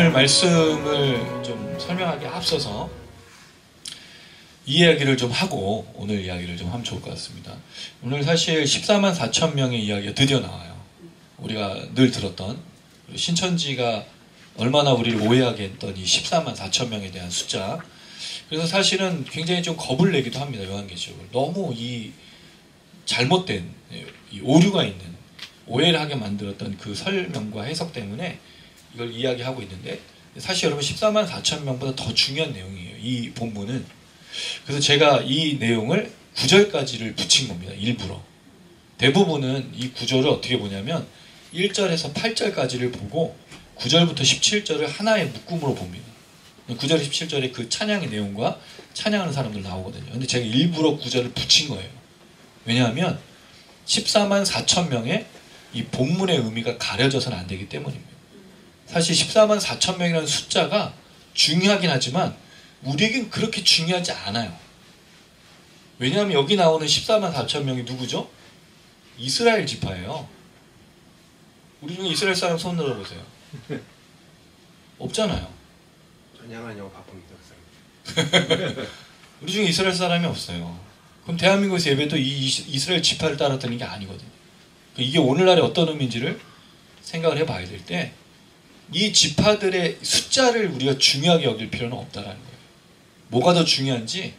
오늘 말씀을 좀 설명하기 앞서서 이 이야기를 좀 하고 오늘 이야기를 좀 하면 좋을 것 같습니다. 오늘 사실 14만 4천 명의 이야기가 드디어 나와요. 우리가 늘 들었던 신천지가 얼마나 우리를 오해하게 했던 이 14만 4천 명에 대한 숫자. 그래서 사실은 굉장히 좀 겁을 내기도 합니다. 요한계시록을. 너무 이 잘못된 이 오류가 있는 오해를 하게 만들었던 그 설명과 해석 때문에 이걸 이야기하고 있는데 사실 여러분 14만 4천 명보다 더 중요한 내용이에요. 이 본문은. 그래서 제가 이 내용을 9절까지를 붙인 겁니다. 일부러. 대부분은 이 구절을 어떻게 보냐면 1절에서 8절까지를 보고 9절부터 17절을 하나의 묶음으로 봅니다. 9절, 17절에 그 찬양의 내용과 찬양하는 사람들 나오거든요. 근데 제가 일부러 9절을 붙인 거예요. 왜냐하면 14만 4천 명의 이 본문의 의미가 가려져서는 안 되기 때문입니다. 사실 14만 4천 명이라는 숫자가 중요하긴 하지만 우리에겐 그렇게 중요하지 않아요. 왜냐하면 여기 나오는 14만 4천 명이 누구죠? 이스라엘 지파예요. 우리 중에 이스라엘 사람 손 들어보세요. 없잖아요. 전향한 영어 바쁩니다. 그 사람. 우리 중에 이스라엘 사람이 없어요. 그럼 대한민국에서 예배도 이 이스라엘 지파를 따라 드는 게 아니거든요. 이게 오늘날의 어떤 의미인지를 생각을 해봐야 될 때 이 지파들의 숫자를 우리가 중요하게 여길 필요는 없다라는 거예요. 뭐가 더 중요한지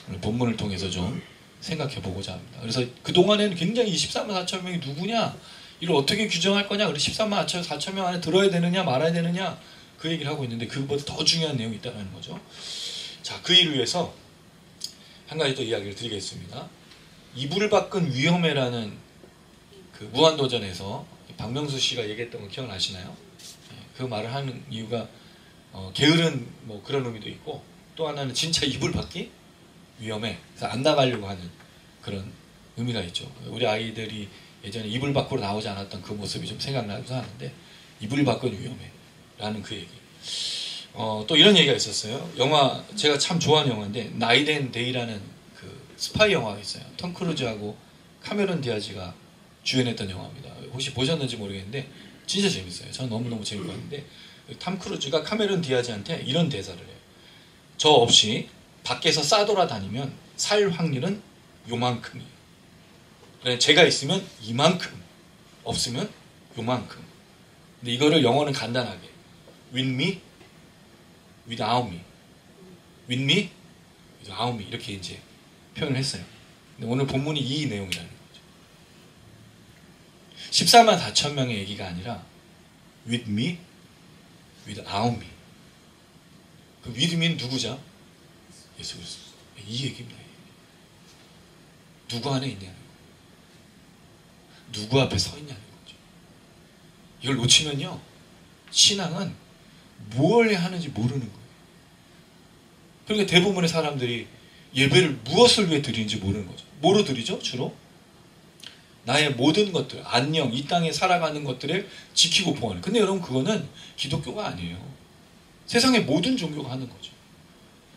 오늘 본문을 통해서 좀 생각해 보고자 합니다. 그래서 그동안에는 굉장히 14만 4천 명이 누구냐? 이걸 어떻게 규정할 거냐? 그래서 14만 4천 명 안에 들어야 되느냐 말아야 되느냐? 그 얘기를 하고 있는데 그것보다 더 중요한 내용이 있다는 거죠. 자, 그 일을 위해서 한 가지 또 이야기를 드리겠습니다. 이불을 밖은 위험해라는 그 무한도전에서 박명수 씨가 얘기했던 거 기억나시나요? 그 말을 하는 이유가 게으른 뭐 그런 의미도 있고 또 하나는 진짜 이불 밖이 위험해. 그래서 안 나가려고 하는 그런 의미가 있죠. 우리 아이들이 예전에 이불 밖으로 나오지 않았던 그 모습이 좀 생각나기도 하는데 이불 밖은 위험해 라는 그 얘기. 또 이런 얘기가 있었어요. 영화 제가 참 좋아하는 영화인데 나잇 앤 데이라는 그 스파이 영화가 있어요. 톰 크루즈하고 카메론 디아즈가 주연했던 영화입니다. 혹시 보셨는지 모르겠는데 진짜 재밌어요. 저는 너무너무 재밌었는데 톰 크루즈가 카메론 디아즈한테 이런 대사를 해요. 저 없이 밖에서 싸돌아다니면 살 확률은 요만큼이에요. 그래, 제가 있으면 이만큼, 없으면 요만큼. 근데 이거를 영어는 간단하게 with me, without me, with me, without me 이렇게 이제 표현을 했어요. 근데 오늘 본문이 이 내용이라는 거죠. 14만 4천 명의 얘기가 아니라 with me, without me. 그 with me는 누구죠? 예수 그리스도. 이 얘기입니다. 누구 안에 있냐는 거예요. 누구 앞에 서 있냐는 거죠. 이걸 놓치면요, 신앙은 뭘 해야 하는지 모르는 거예요. 그러니까 대부분의 사람들이 예배를 무엇을 위해 드리는지 모르는 거죠. 뭐로 드리죠? 주로? 나의 모든 것들, 안녕, 이 땅에 살아가는 것들을 지키고 보호하는. 근데 여러분 그거는 기독교가 아니에요. 세상의 모든 종교가 하는 거죠.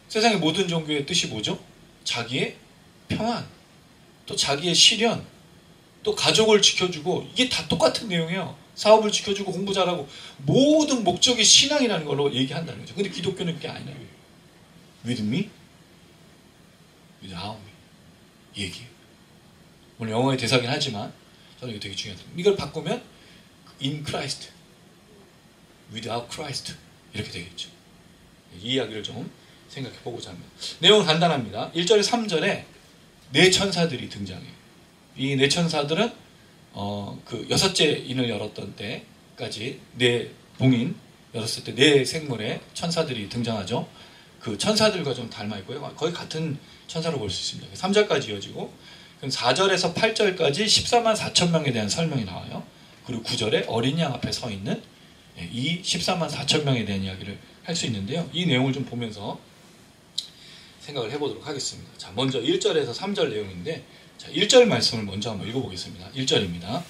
세상의 모든 종교의 뜻이 뭐죠? 자기의 평안, 또 자기의 실현, 또 가족을 지켜주고, 이게 다 똑같은 내용이에요. 사업을 지켜주고 공부 잘하고 모든 목적이 신앙이라는 걸로 얘기한다는 거죠. 근데 기독교는 그게 아니에요. with me, without me 이 얘기예요. 오늘 영어의 대사긴 하지만 저는 이게 되게 중요하다. 이걸 바꾸면 in Christ, without Christ 이렇게 되겠죠. 이 이야기를 좀 생각해 보고자 합니다. 내용은 간단합니다. 1절에 3절에 네 천사들이 등장해요. 이 네 천사들은 그 여섯째 인을 열었던 때까지 네 봉인 열었을 때 네 생물의 천사들이 등장하죠. 그 천사들과 좀 닮아 있고요. 거의 같은 천사로 볼 수 있습니다. 3절까지 이어지고 그럼 4절에서 8절까지 14만 4천 명에 대한 설명이 나와요. 그리고 9절에 어린 양 앞에 서 있는 이 14만 4천 명에 대한 이야기를 할 수 있는데요. 이 내용을 좀 보면서 생각을 해보도록 하겠습니다. 자, 먼저 1절에서 3절 내용인데, 자, 1절 말씀을 먼저 한번 읽어보겠습니다. 1절입니다.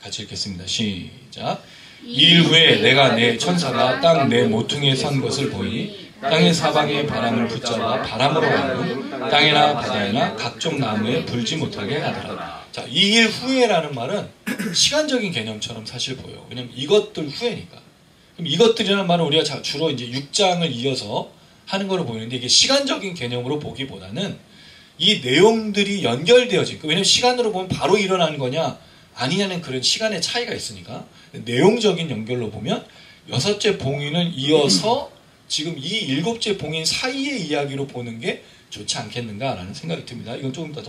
같이 읽겠습니다. 시작. 이 일 후에 내가 내 천사가 땅 내 모퉁이에 선 것을 보니 땅의 사방에 바람을 붙잡아 바람으로 하고 땅이나 바다에나 각종 나무에 불지 못하게 하더라. 자, 이 일 후에라는 말은 시간적인 개념처럼 사실 보여요. 왜냐면 이것들 후에니까. 그럼 이것들이라는 말은 우리가 주로 이제 6장을 이어서 하는 걸로 보이는데 이게 시간적인 개념으로 보기보다는 이 내용들이 연결되어진, 왜냐면 시간으로 보면 바로 일어나는 거냐 아니냐는 그런 시간의 차이가 있으니까 내용적인 연결로 보면 6째 봉인을 이어서 지금 이 7째 봉인 사이의 이야기로 보는 게 좋지 않겠는가라는 생각이 듭니다. 이건 조금 더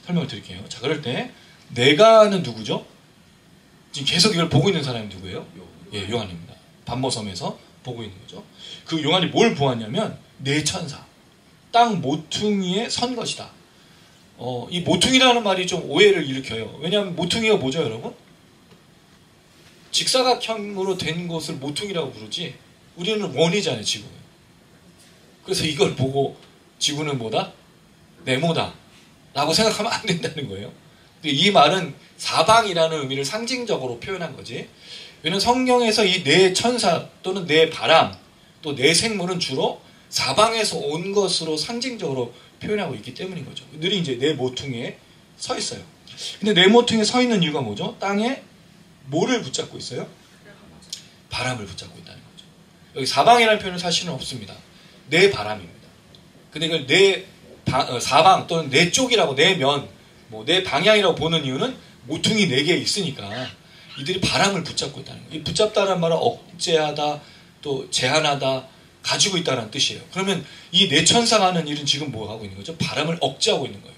설명을 드릴게요. 자, 그럴 때 내가는 누구죠? 지금 계속 이걸 보고 있는 사람이 누구예요? 예, 요한입니다. 반모섬에서 보고 있는 거죠. 그 요한이 뭘 보았냐면 네 천사, 땅 모퉁이에 선 것이다. 이 모퉁이라는 말이 좀 오해를 일으켜요. 왜냐하면 모퉁이가 뭐죠, 여러분? 직사각형으로 된 것을 모퉁이라고 부르지 우리는 원이잖아요, 지구는. 그래서 이걸 보고 지구는 뭐다? 네모다 라고 생각하면 안 된다는 거예요. 이 말은 사방이라는 의미를 상징적으로 표현한 거지. 왜냐하면 성경에서 이 네 천사 또는 네 바람 또 네 생물은 주로 사방에서 온 것으로 상징적으로 표현하고 있기 때문인 거죠. 늘이 이제 네 모퉁이에 서 있어요. 근데 네 모퉁이에 서 있는 이유가 뭐죠? 땅에 뭐를 붙잡고 있어요? 바람을 붙잡고 있다는 거죠. 여기 사방이라는 표현은 사실은 없습니다. 네 바람입니다. 근데 이걸 네 사방 또는 네 쪽이라고 네 면, 네 방향이라고 보는 이유는 모퉁이 네 개 있으니까 이들이 바람을 붙잡고 있다는 거예요. 이 붙잡다는 말은 억제하다, 또 제한하다, 가지고 있다는 뜻이에요. 그러면 이 네 천사가 하는 일은 지금 뭐 하고 있는 거죠? 바람을 억제하고 있는 거예요.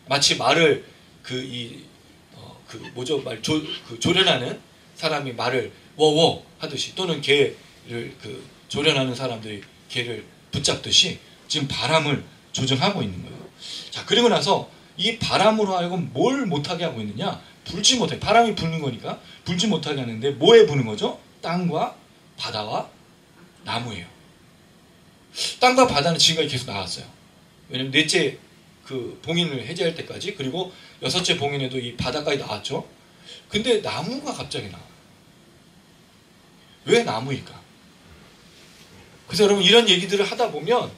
마치 말을 조련하는 사람이 말을 워워 하듯이, 또는 개를 조련하는 사람들이 개를 붙잡듯이 지금 바람을 조정하고 있는 거예요. 자, 그리고 나서 이 바람으로 하여금 뭘 못하게 하고 있느냐? 불지 못하게, 바람이 부는 거니까 불지 못하게 하는데 뭐에 부는 거죠? 땅과 바다와 나무예요. 땅과 바다는 지금까지 계속 나왔어요. 왜냐면 넷째 봉인을 해제할 때까지, 그리고 6째 봉인에도 이 바다까지 나왔죠. 근데 나무가 갑자기 나와요. 왜 나무일까? 그래서 여러분 이런 얘기들을 하다 보면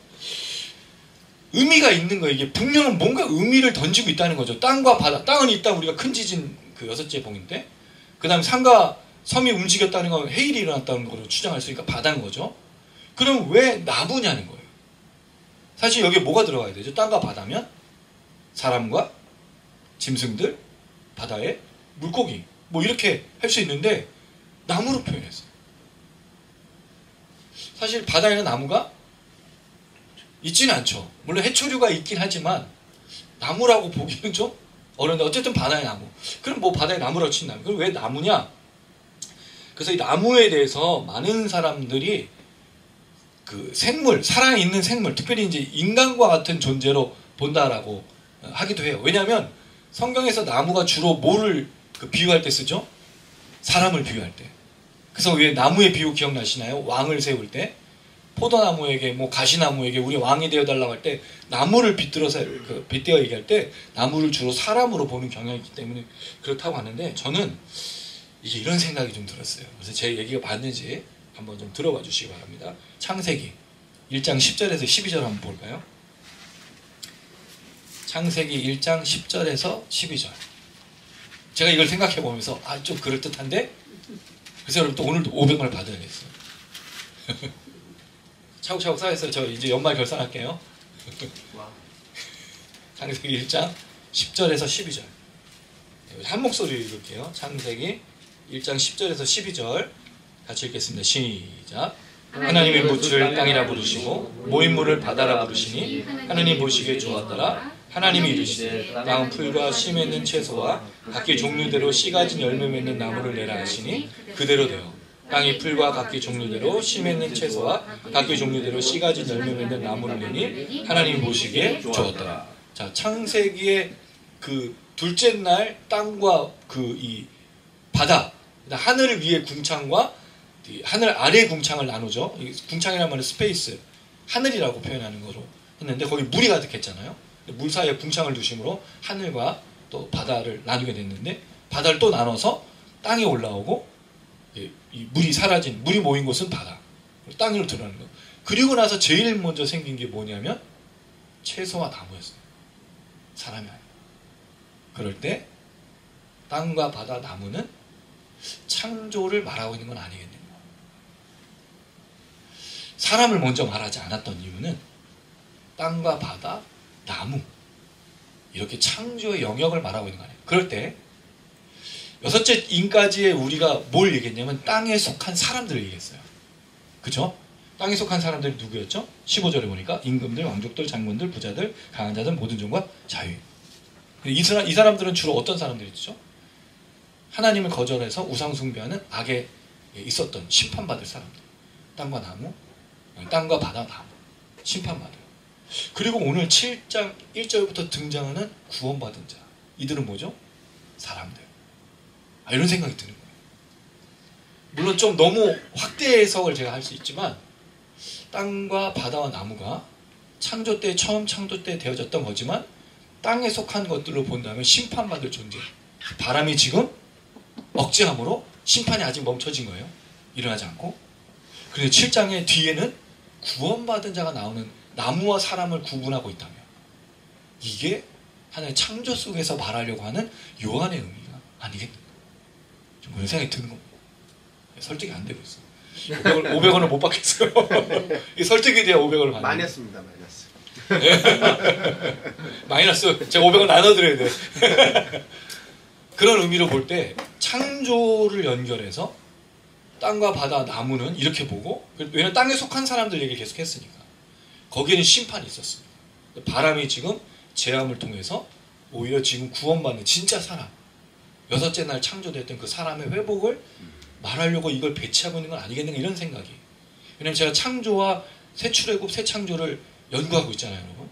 의미가 있는 거예요. 이게 분명한 뭔가 의미를 던지고 있다는 거죠. 땅과 바다. 땅은 일단 우리가 큰 지진 6째 봉인 때, 그 다음에 산과 섬이 움직였다는 건 해일이 일어났다는 걸로 추정할 수 있으니까 바다인 거죠. 그럼 왜 나무냐는 거예요. 사실 여기에 뭐가 들어가야 되죠? 땅과 바다면 사람과 짐승들, 바다에 물고기, 이렇게 할 수 있는데 나무로 표현했어요. 사실 바다에는 나무가 있지는 않죠. 물론 해초류가 있긴 하지만 나무라고 보기는 좀 어려운데, 어쨌든 바다의 나무. 그럼 바다의 나무라고 친다면, 그럼 왜 나무냐? 그래서 이 나무에 대해서 많은 사람들이 생물, 살아있는 생물, 특별히 이제 인간과 같은 존재로 본다라고 하기도 해요. 왜냐하면 성경에서 나무가 주로 뭐를 비유할 때 쓰죠? 사람을 비유할 때. 그래서 왜 나무의 비유 기억나시나요? 왕을 세울 때 포도나무에게 가시나무에게 우리 왕이 되어달라고 할 때 나무를 빗대어 얘기할 때 나무를 주로 사람으로 보는 경향이 있기 때문에 그렇다고 하는데, 저는 이게 이런 생각이 좀 들었어요. 그래서 제 얘기가 맞는지 한번 좀 들어봐 주시기 바랍니다. 창세기 1장 10절에서 12절 한번 볼까요? 창세기 1장 10절에서 12절. 제가 이걸 생각해 보면서 좀 그럴듯한데? 그래서 여러분 또 오늘도 500만 받아야겠어요. 차곡차곡 쌓였어요. 저 이제 연말 결산할게요. 창세기 1장 10절에서 12절. 한 목소리로 읽을게요. 창세기 1장 10절에서 12절 같이 읽겠습니다. 시작. 하나님이 묻을 땅이라 부르시고 모인물을 바다라 부르시니 하나님 보시기에 좋았더라. 하나님이 이르시되 땅은 풀과 씨 맺는 채소와 각기 종류대로 씨 가진 열매 맺는 나무를 내라 하시니 그대로 되어 땅이 풀과 각기 종류대로 씨 맺는 채소와 각기 종류대로 씨 가진 열매 맺는 나무를 내니 하나님이 보시기에 좋았더라. 자, 창세기의 둘째 날 땅과 이 바다, 하늘 위의 궁창과 하늘 아래 궁창을 나누죠. 궁창이라는 말은 스페이스, 하늘이라고 표현하는 거로 했는데 거기 물이 가득했잖아요. 물 사이에 궁창을 두심으로 하늘과 또 바다를 나누게 됐는데, 바다를 또 나눠서 땅에 올라오고 이 물이 사라진, 물이 모인 곳은 바다, 땅으로 드러나는 거. 그리고 나서 제일 먼저 생긴 게 뭐냐면 채소와 나무였어요. 사람이 아니에요. 그럴 때 땅과 바다, 나무는 창조를 말하고 있는 건 아니겠는가. 사람을 먼저 말하지 않았던 이유는 땅과 바다, 나무 이렇게 창조의 영역을 말하고 있는 거 아니에요. 그럴 때 여섯째 인까지의 우리가 뭘 얘기했냐면 땅에 속한 사람들을 얘기했어요. 그죠? 땅에 속한 사람들이 누구였죠? 15절에 보니까 임금들, 왕족들, 장군들, 부자들, 강한 자들, 모든 종과 자유인. 이 사람들은 주로 어떤 사람들이죠? 하나님을 거절해서 우상 숭배하는 악에 있었던 심판받을 사람들. 땅과 나무, 땅과 바다, 나무. 심판받아요. 그리고 오늘 7장 1절부터 등장하는 구원받은 자. 이들은 뭐죠? 사람들. 이런 생각이 드는 거예요. 물론 좀 너무 확대 해석을 제가 할 수 있지만 땅과 바다와 나무가 창조 때 처음 창조 때 되어졌던 거지만 땅에 속한 것들로 본다면 심판받을 존재. 바람이 지금 억제함으로 심판이 아직 멈춰진 거예요. 일어나지 않고. 그런데 7장의 뒤에는 구원받은 자가 나오는 나무와 사람을 구분하고 있다면 이게 하나의 창조 속에서 말하려고 하는 요한의 의미가 아니겠는가. 좀 그런 생각이 드는 겁니다. 설득이 안 되고 있어. 500원을 못 받겠어요. 설득이 돼야 500원을 받는. 마이너스입니다. 마이너스. 제가 500원 나눠드려야 돼. 그런 의미로 볼 때 창조를 연결해서 땅과 바다, 나무는 이렇게 보고, 왜냐면 땅에 속한 사람들 얘기를 계속 했으니까 거기에는 심판이 있었습니다. 바람이 지금 재앙을 통해서 오히려 지금 구원받는 진짜 사람, 여섯째 날 창조됐던 그 사람의 회복을 말하려고 이걸 배치하고 있는 건 아니겠는가 이런 생각이. 왜냐면 제가 창조와 새 출애굽, 새 창조를 연구하고 있잖아요, 여러분.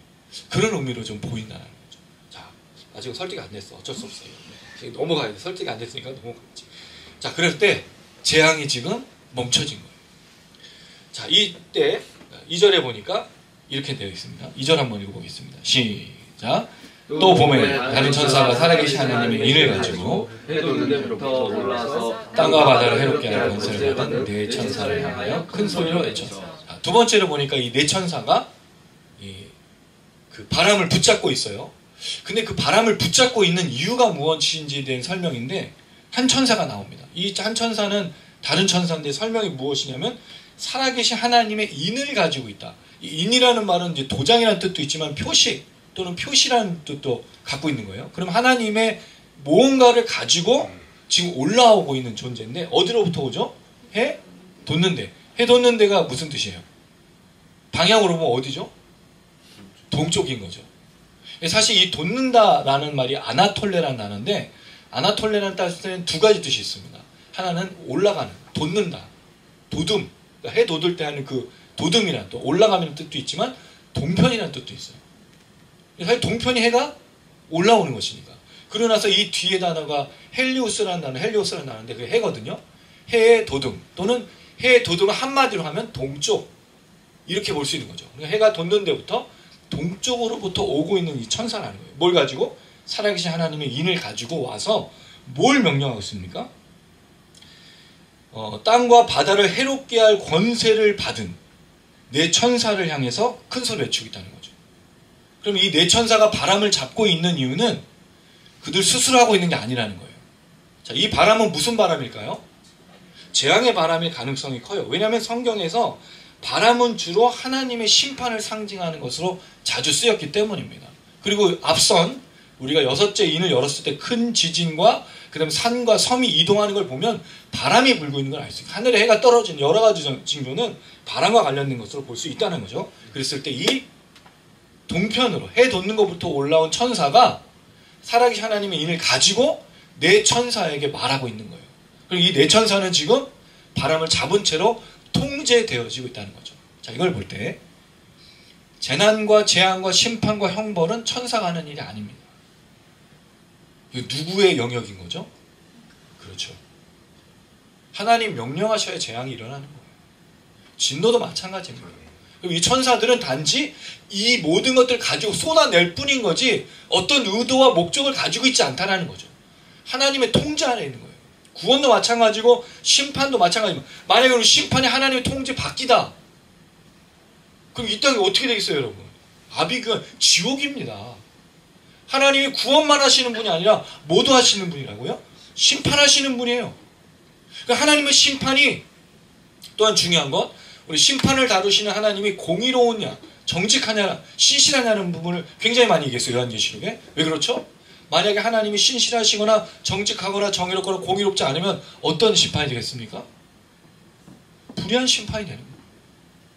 그런 의미로 좀 보인다는 거죠. 자, 아직 설득이 안 됐어. 어쩔 수 없어요. 넘어가야 돼. 설득이 안 됐으니까 넘어가야지. 자, 그럴 때 재앙이 지금 멈춰진 거예요. 자, 이때 2절에 보니까 이렇게 되어 있습니다. 2절 한번 읽어보겠습니다. 시작. 또 봄에 다른 천사가 살아계신 하나님의 인을 가지고 해돋는데부터 올라와서 땅과 바다를 해롭게 하는 권세를 받은 네 천사를 향하여 큰 소리로 외쳤어. 두 번째로 보니까 이 네 천사가 그 바람을 붙잡고 있어요. 근데 그 바람을 붙잡고 있는 이유가 무엇인지에 대한 설명인데 한 천사가 나옵니다. 이 한 천사는 다른 천사인데 설명이 무엇이냐면 살아계신 하나님의 인을 가지고 있다. 이 인이라는 말은 이제 도장이라는 뜻도 있지만 표시 또는 표시라는 뜻도 갖고 있는 거예요. 그럼 하나님의 무언가를 가지고 지금 올라오고 있는 존재인데 어디로부터 오죠? 해 돋는 데. 해 돋는 데가 무슨 뜻이에요? 방향으로 보면 어디죠? 동쪽인 거죠. 사실 이 돋는다라는 말이 아나톨레라는 단어인데 아나톨레라는 뜻에는 두 가지 뜻이 있습니다. 하나는 올라가는, 돋는다, 도둠, 그러니까 해 돋을 때 하는 그 도둠이라는 또 올라가는 뜻도 있지만 동편이라는 뜻도 있어요. 사실 동편이 해가 올라오는 것이니까. 그러고 나서 이 뒤에 단어가 헬리오스라는 단어인데 그게 해거든요. 해의 도둠 또는 해의 도둠을 한마디로 하면 동쪽 이렇게 볼 수 있는 거죠. 그러니까 해가 돋는 데부터 동쪽으로부터 오고 있는 이 천사라는 거예요. 뭘 가지고? 살아계신 하나님의 인을 가지고 와서 뭘 명령하고 있습니까? 땅과 바다를 해롭게 할 권세를 받은 네 천사를 향해서 큰 소리를 외치고 있다는 거죠. 그럼 이 네 천사가 바람을 잡고 있는 이유는 그들 스스로 하고 있는 게 아니라는 거예요. 자, 이 바람은 무슨 바람일까요? 재앙의 바람일 가능성이 커요. 왜냐하면 성경에서 바람은 주로 하나님의 심판을 상징하는 것으로 자주 쓰였기 때문입니다. 그리고 앞선 우리가 여섯째 인을 열었을 때 큰 지진과 그 다음에 산과 섬이 이동하는 걸 보면 바람이 불고 있는 걸 알 수 있어요. 하늘에 해가 떨어지는 여러 가지 징조는 바람과 관련된 것으로 볼 수 있다는 거죠. 그랬을 때 이 동편으로 해 돋는 것부터 올라온 천사가 살아계신 하나님의 인을 가지고 네 천사에게 말하고 있는 거예요. 그리고 이 네 천사는 지금 바람을 잡은 채로 통제되어지고 있다는 거죠. 자, 이걸 볼 때 재난과 재앙과 심판과 형벌은 천사가 하는 일이 아닙니다. 이거 누구의 영역인 거죠? 그렇죠. 하나님 명령하셔야 재앙이 일어나는 거예요. 진노도 마찬가지입니다. 그럼 이 천사들은 단지 이 모든 것들을 가지고 쏟아낼 뿐인 거지 어떤 의도와 목적을 가지고 있지 않다는 거죠. 하나님의 통제 안에 있는 거예요. 구원도 마찬가지고 심판도 마찬가지입니다. 만약에 우리 심판이 하나님의 통제 바뀌다. 그럼 이 땅이 어떻게 되겠어요, 여러분? 아비그 지옥입니다. 하나님이 구원만 하시는 분이 아니라 모두 하시는 분이라고요? 심판하시는 분이에요. 그러니까 하나님의 심판이 또한 중요한 것, 우리 심판을 다루시는 하나님이 공의로우냐, 정직하냐, 신실하냐는 부분을 굉장히 많이 얘기했어요. 요한계시록에. 왜 그렇죠? 만약에 하나님이 신실하시거나 정직하거나 정의롭거나 공의롭지 않으면 어떤 심판이 되겠습니까? 불의한 심판이 되는 거예요.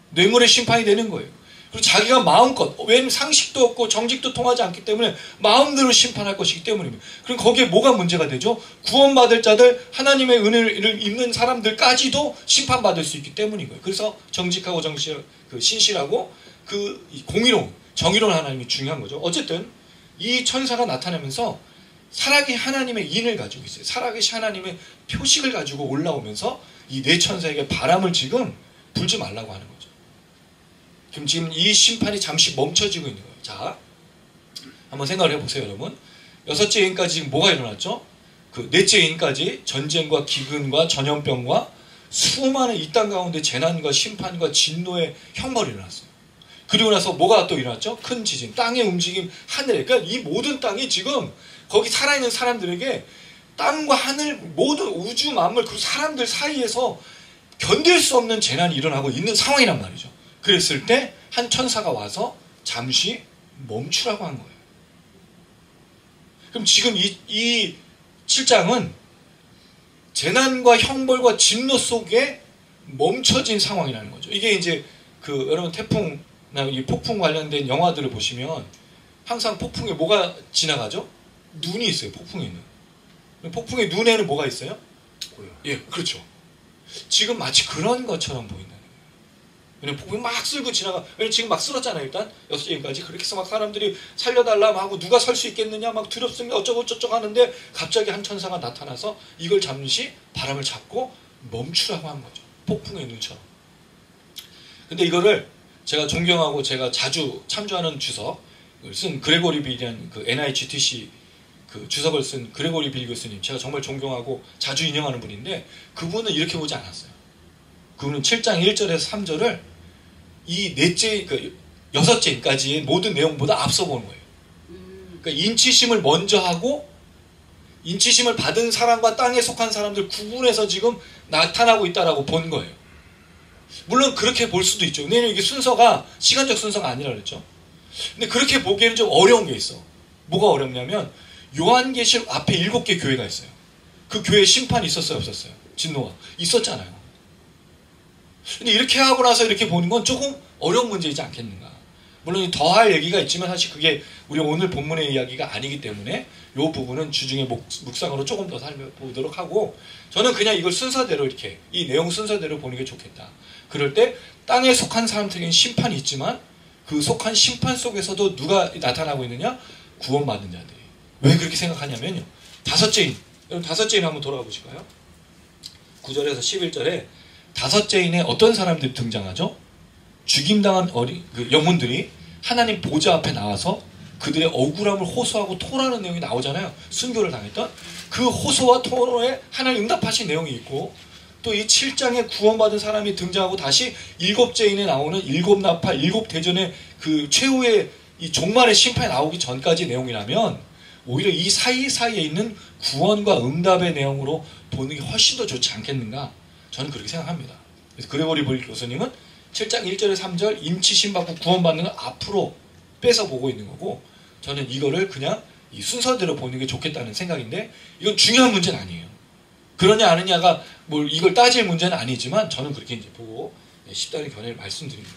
뇌물의 심판이 되는 거예요. 그리고 자기가 마음껏, 왜냐면 상식도 없고 정직도 통하지 않기 때문에 마음대로 심판할 것이기 때문입니다. 그럼 거기에 뭐가 문제가 되죠? 구원받을 자들, 하나님의 은혜를 입는 사람들까지도 심판받을 수 있기 때문인 거예요. 그래서 정직하고 신실하고 공의로운, 정의로운 하나님이 중요한 거죠. 어쨌든 이 천사가 나타나면서 살아계신 하나님의 인을 가지고 있어요. 살아계신 하나님의 표식을 가지고 올라오면서 이 네 천사에게 바람을 지금 불지 말라고 하는 거죠. 그럼 지금 이 심판이 잠시 멈춰지고 있는 거예요. 자, 한번 생각을 해보세요, 여러분. 여섯째 인까지 지금 뭐가 일어났죠? 그 넷째 인까지 전쟁과 기근과 전염병과 수많은 이 땅 가운데 재난과 심판과 진노의 형벌이 일어났어요. 그리고 나서 뭐가 또 일어났죠? 큰 지진, 땅의 움직임, 하늘에. 그러니까 이 모든 땅이 지금 거기 살아있는 사람들에게 땅과 하늘, 모든 우주 만물, 그 사람들 사이에서 견딜 수 없는 재난이 일어나고 있는 상황이란 말이죠. 그랬을 때 한 천사가 와서 잠시 멈추라고 한 거예요. 그럼 지금 이 7장은 재난과 형벌과 진노 속에 멈춰진 상황이라는 거죠. 이게 이제 여러분 태풍이나 이 폭풍 관련된 영화들을 보시면 항상 폭풍에 뭐가 지나가죠? 눈이 있어요. 폭풍에는. 폭풍의 눈에는 뭐가 있어요? 예, 그렇죠. 지금 마치 그런 것처럼 보인다는 거예요. 왜냐면 폭풍이 막 쓸고 지나가. 왜냐면 지금 막 쓸었잖아요. 일단 6시까지 그렇게 해서 막 사람들이 살려달라 하고 누가 설 수 있겠느냐 막 두렵습니다. 어쩌고 저쩌고 하는데 갑자기 한 천사가 나타나서 이걸 잠시 바람을 잡고 멈추라고 한 거죠. 폭풍의 눈처럼. 근데 이거를 제가 존경하고 제가 자주 참조하는 주석을 쓴 그레고리 빌이라는 NIGTC 주석을 쓴 그레고리 빌 교수님, 제가 정말 존경하고 자주 인용하는 분인데 그분은 이렇게 보지 않았어요. 그분은 7장 1절에서 3절을 이 여섯째 인까지의 모든 내용보다 앞서 보는 거예요. 그러니까 인치심을 먼저 하고 인치심을 받은 사람과 땅에 속한 사람들 구분해서 지금 나타나고 있다라고 본 거예요. 물론 그렇게 볼 수도 있죠. 왜냐면 이게 순서가 시간적 순서가 아니라 그랬죠. 근데 그렇게 보기에는 좀 어려운 게 있어. 뭐가 어렵냐면 요한계시록 앞에 7개 교회가 있어요. 그 교회에 심판이 있었어요, 없었어요? 진노가 있었잖아요. 근데 이렇게 하고 나서 이렇게 보는 건 조금 어려운 문제이지 않겠는가. 물론 더할 얘기가 있지만 사실 그게 우리 오늘 본문의 이야기가 아니기 때문에 이 부분은 주중에 묵상으로 조금 더 살펴보도록 하고, 저는 그냥 이걸 순서대로 이렇게 이 내용 순서대로 보는 게 좋겠다. 그럴 때 땅에 속한 사람들에게는 심판이 있지만 그 속한 심판 속에서도 누가 나타나고 있느냐? 구원받는 자들이. 왜 그렇게 생각하냐면요. 다섯째 인, 여러분 다섯째 인 한번 돌아가 보실까요? 9절에서 11절에 다섯째 인에 어떤 사람들이 등장하죠? 죽임당한 영혼들이 하나님 보좌 앞에 나와서 그들의 억울함을 호소하고 토라는 내용이 나오잖아요. 순교를 당했던 그 호소와 토로에 하나님 응답하신 내용이 있고, 또 이 7장에 구원받은 사람이 등장하고 다시 일곱째 인에 나오는 일곱 나팔, 일곱 대전의 그 최후의 이 종말의 심판이 나오기 전까지 내용이라면 오히려 이 사이사이에 있는 구원과 응답의 내용으로 보는 게 훨씬 더 좋지 않겠는가? 저는 그렇게 생각합니다. 그래서 그레고리 빌 교수님은 7장 1절에 3절 인치심 받고 구원받는 걸 앞으로 빼서 보고 있는 거고, 저는 이거를 그냥 이 순서대로 보는 게 좋겠다는 생각인데, 이건 중요한 문제는 아니에요. 그러냐 아느냐가 뭘 이걸 따질 문제는 아니지만 저는 그렇게 이제 보고 쉽다는 견해를 말씀드립니다.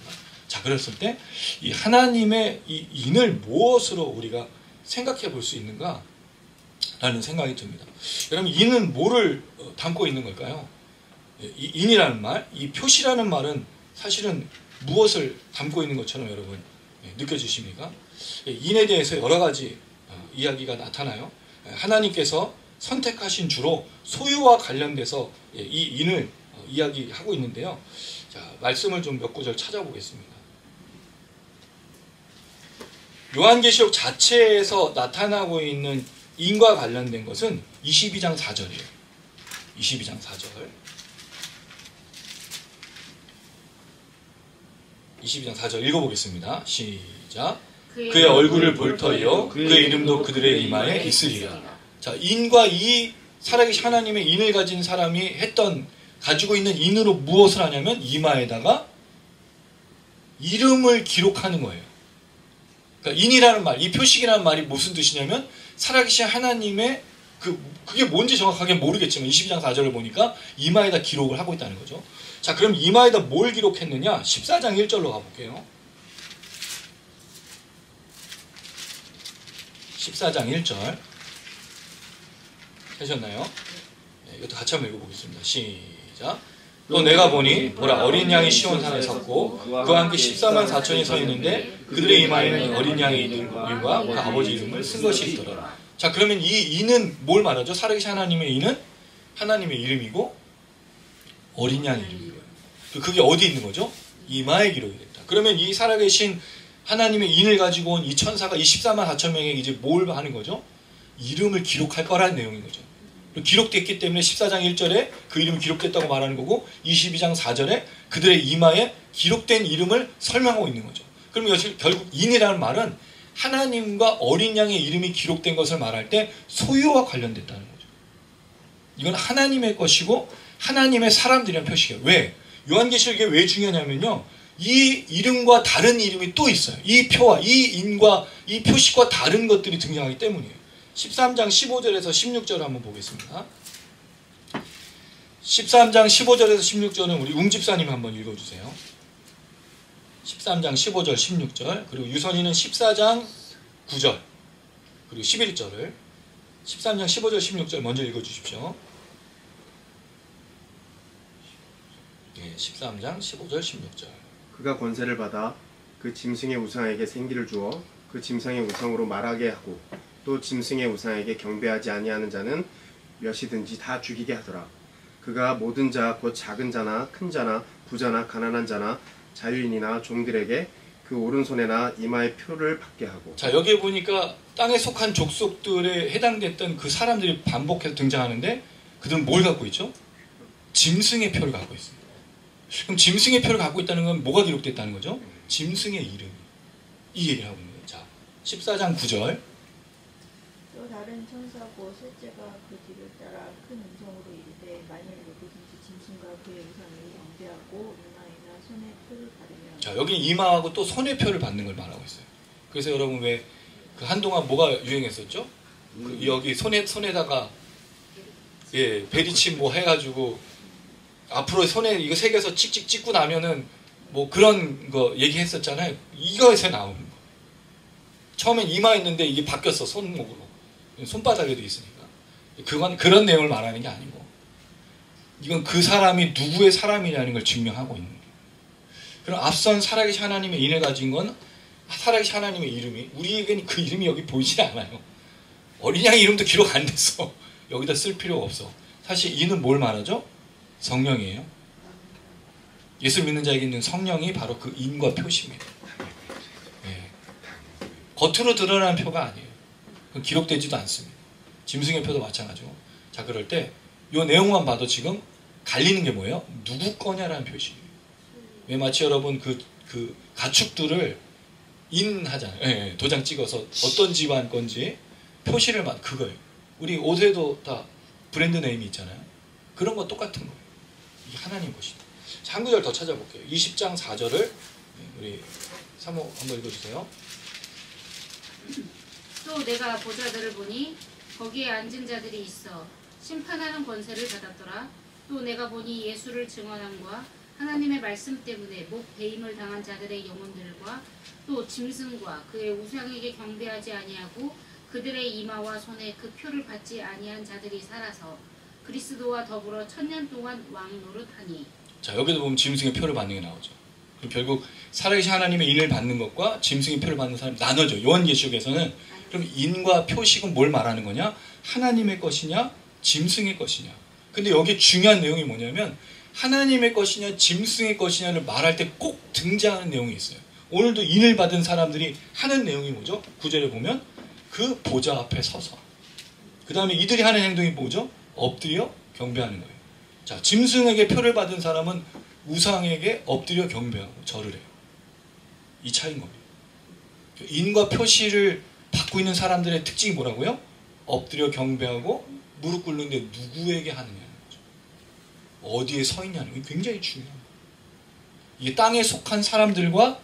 자, 그랬을 때 이 하나님의 이 인을 무엇으로 우리가 생각해 볼 수 있는가? 라는 생각이 듭니다. 여러분, 인은 뭐를 담고 있는 걸까요? 이 인이라는 말, 이 표시라는 말은 사실은 무엇을 담고 있는 것처럼 여러분 느껴지십니까? 인에 대해서 여러 가지 이야기가 나타나요. 하나님께서 선택하신 주로 소유와 관련돼서 이 인을 이야기하고 있는데요. 자, 말씀을 좀 몇 구절 찾아보겠습니다. 요한계시록 자체에서 나타나고 있는 인과 관련된 것은 22장 4절이에요. 22장 4절. 22장 4절 읽어보겠습니다. 시작. 그의 얼굴을 볼 터이요 그의 이름도 그들의 이마에 있으리라. 자, 인과 이 살아계신 하나님의 인을 가진 사람이 가지고 있는 인으로 무엇을 하냐면 이마에다가 이름을 기록하는 거예요. 그러니까 인이라는 말, 이 표식이라는 말이 무슨 뜻이냐면 살아계신 하나님의 그게 뭔지 정확하게 모르겠지만 22장 4절을 보니까 이마에다 기록을 하고 있다는 거죠. 자, 그럼 이마에다 뭘 기록했느냐? 14장 1절로 가볼게요. 14장 1절 하셨나요? 네, 이것도 같이 한번 읽어보겠습니다. 시작. 또 내가 보니 보라 어린 양이 시온산에 섰고 그와 함께 14만 4천이 서 있는데 그들의 이마에는 어린 양의 이름과 그 아버지 이름을 쓴 것이 있더라. 자, 그러면 이 이는 뭘 말하죠? 살아계신 하나님의 이는 하나님의 이름이고 어린 양의 이름인 거예요. 그게 어디 있는 거죠? 이마에 기록이 됐다. 그러면 이 살아계신 하나님의 인을 가지고 온 이 천사가 이 14만 4천 명에게 이제 뭘 하는 거죠? 이름을 기록할 거라는 내용인 거죠. 기록됐기 때문에 14장 1절에 그 이름이 기록됐다고 말하는 거고 22장 4절에 그들의 이마에 기록된 이름을 설명하고 있는 거죠. 그럼 결국 인이라는 말은 하나님과 어린 양의 이름이 기록된 것을 말할 때 소유와 관련됐다는 거죠. 이건 하나님의 것이고 하나님의 사람들이란 표시예요. 왜? 요한계시록이 왜 중요하냐면요. 이 이름과 다른 이름이 또 있어요. 이 표와 이 인과 이 표식과 다른 것들이 등장하기 때문이에요. 13장 15절에서 16절을 한번 보겠습니다. 13장 15절에서 16절은 우리 웅집사님 한번 읽어주세요. 13장 15절 16절 그리고 유선이는 14장 9절 그리고 11절을 13장 15절 16절 먼저 읽어주십시오. 네, 13장 15절 16절 그가 권세를 받아 그 짐승의 우상에게 생기를 주어 그 짐승의 우상으로 말하게 하고 또 짐승의 우상에게 경배하지 아니하는 자는 몇이든지 다 죽이게 하더라. 그가 모든 자 곧 작은 자나 큰 자나 부자나 가난한 자나 자유인이나 종들에게 그 오른손에나 이마에 표를 받게 하고. 자, 여기에 보니까 땅에 속한 족속들에 해당됐던 그 사람들이 반복해서 등장하는데 그들은 뭘 갖고 있죠? 짐승의 표를 갖고 있어요. 그럼 짐승의 표를 갖고 있다는 건 뭐가 기록됐다는 거죠? 짐승의 이름. 이 얘기를 하고 있는 거예요. 자, 14장 9절 또 다른 천사고 셋째가 그 뒤를 따라 큰 음성으로 이르되 만일 누구든지 짐승과 그의 우상을 경배하고 이마에나 손에 표를 받으면. 자, 여기 이마하고 또 손에 표를 받는 걸 말하고 있어요. 그래서 여러분 왜 그 한동안 뭐가 유행했었죠? 그 여기 손에다가 예 베리칩 뭐 해가지고 앞으로 손에 이거 새겨서 찍찍 찍고 나면은 뭐 그런 거 얘기했었잖아요. 이거에서 나오는 거. 처음엔 이마에 있는데 이게 바뀌었어 손목으로. 손바닥에도 있으니까. 그건 그런 내용을 말하는 게 아니고 이건 그 사람이 누구의 사람이라는 걸 증명하고 있는 거예요. 그럼 앞선 살아계신 하나님의 인을 가진 건 살아계신 하나님의 이름이 우리에게는 그 이름이 여기 보이지 않아요. 어린 양의 이름도 기록 안 됐어. 여기다 쓸 필요가 없어. 사실 이는 뭘 말하죠? 성령이에요. 예수 믿는 자에게 있는 성령이 바로 그 인과 표시입니다. 네. 겉으로 드러나는 표가 아니에요. 그건 기록되지도 않습니다. 짐승의 표도 마찬가지고. 자, 그럴 때 이 내용만 봐도 지금 갈리는 게 뭐예요? 누구 거냐라는 표시예요. 왜 마치 여러분 그 가축들을 인하잖아요. 네, 도장 찍어서 어떤 집안 건지 표시를 그거예요. 우리 옷에도 다 브랜드 네임이 있잖아요. 그런 거 똑같은 거예요. 이게 하나님 것이다. 한 구절 더 찾아볼게요. 20장 4절을 우리 사모 한번 읽어주세요. 또 내가 보좌들을 보니 거기에 앉은 자들이 있어 심판하는 권세를 받았더라. 또 내가 보니 예수를 증언함과 하나님의 말씀 때문에 목 베임을 당한 자들의 영혼들과 또 짐승과 그의 우상에게 경배하지 아니하고 그들의 이마와 손에 그 표를 받지 아니한 자들이 살아서 그리스도와 더불어 1000년 동안 왕노릇하니. 자, 여기도 보면 짐승의 표를 받는 게 나오죠. 그럼 결국 살아계신 하나님의 인을 받는 것과 짐승의 표를 받는 사람이 나눠져. 요한계시록에서는 그럼 인과 표식은 뭘 말하는 거냐? 하나님의 것이냐? 짐승의 것이냐? 근데 여기 중요한 내용이 뭐냐면 하나님의 것이냐 짐승의 것이냐를 말할 때 꼭 등장하는 내용이 있어요. 오늘도 인을 받은 사람들이 하는 내용이 뭐죠? 9절에 보면 그 보좌 앞에 서서 그 다음에 이들이 하는 행동이 뭐죠? 엎드려 경배하는 거예요. 자, 짐승에게 표를 받은 사람은 우상에게 엎드려 경배하고 절을 해요. 이 차이인 겁니다. 인과 표시를 받고 있는 사람들의 특징이 뭐라고요? 엎드려 경배하고 무릎 꿇는데 누구에게 하느냐. 어디에 서 있냐는 게 굉장히 중요합니다. 이게 땅에 속한 사람들과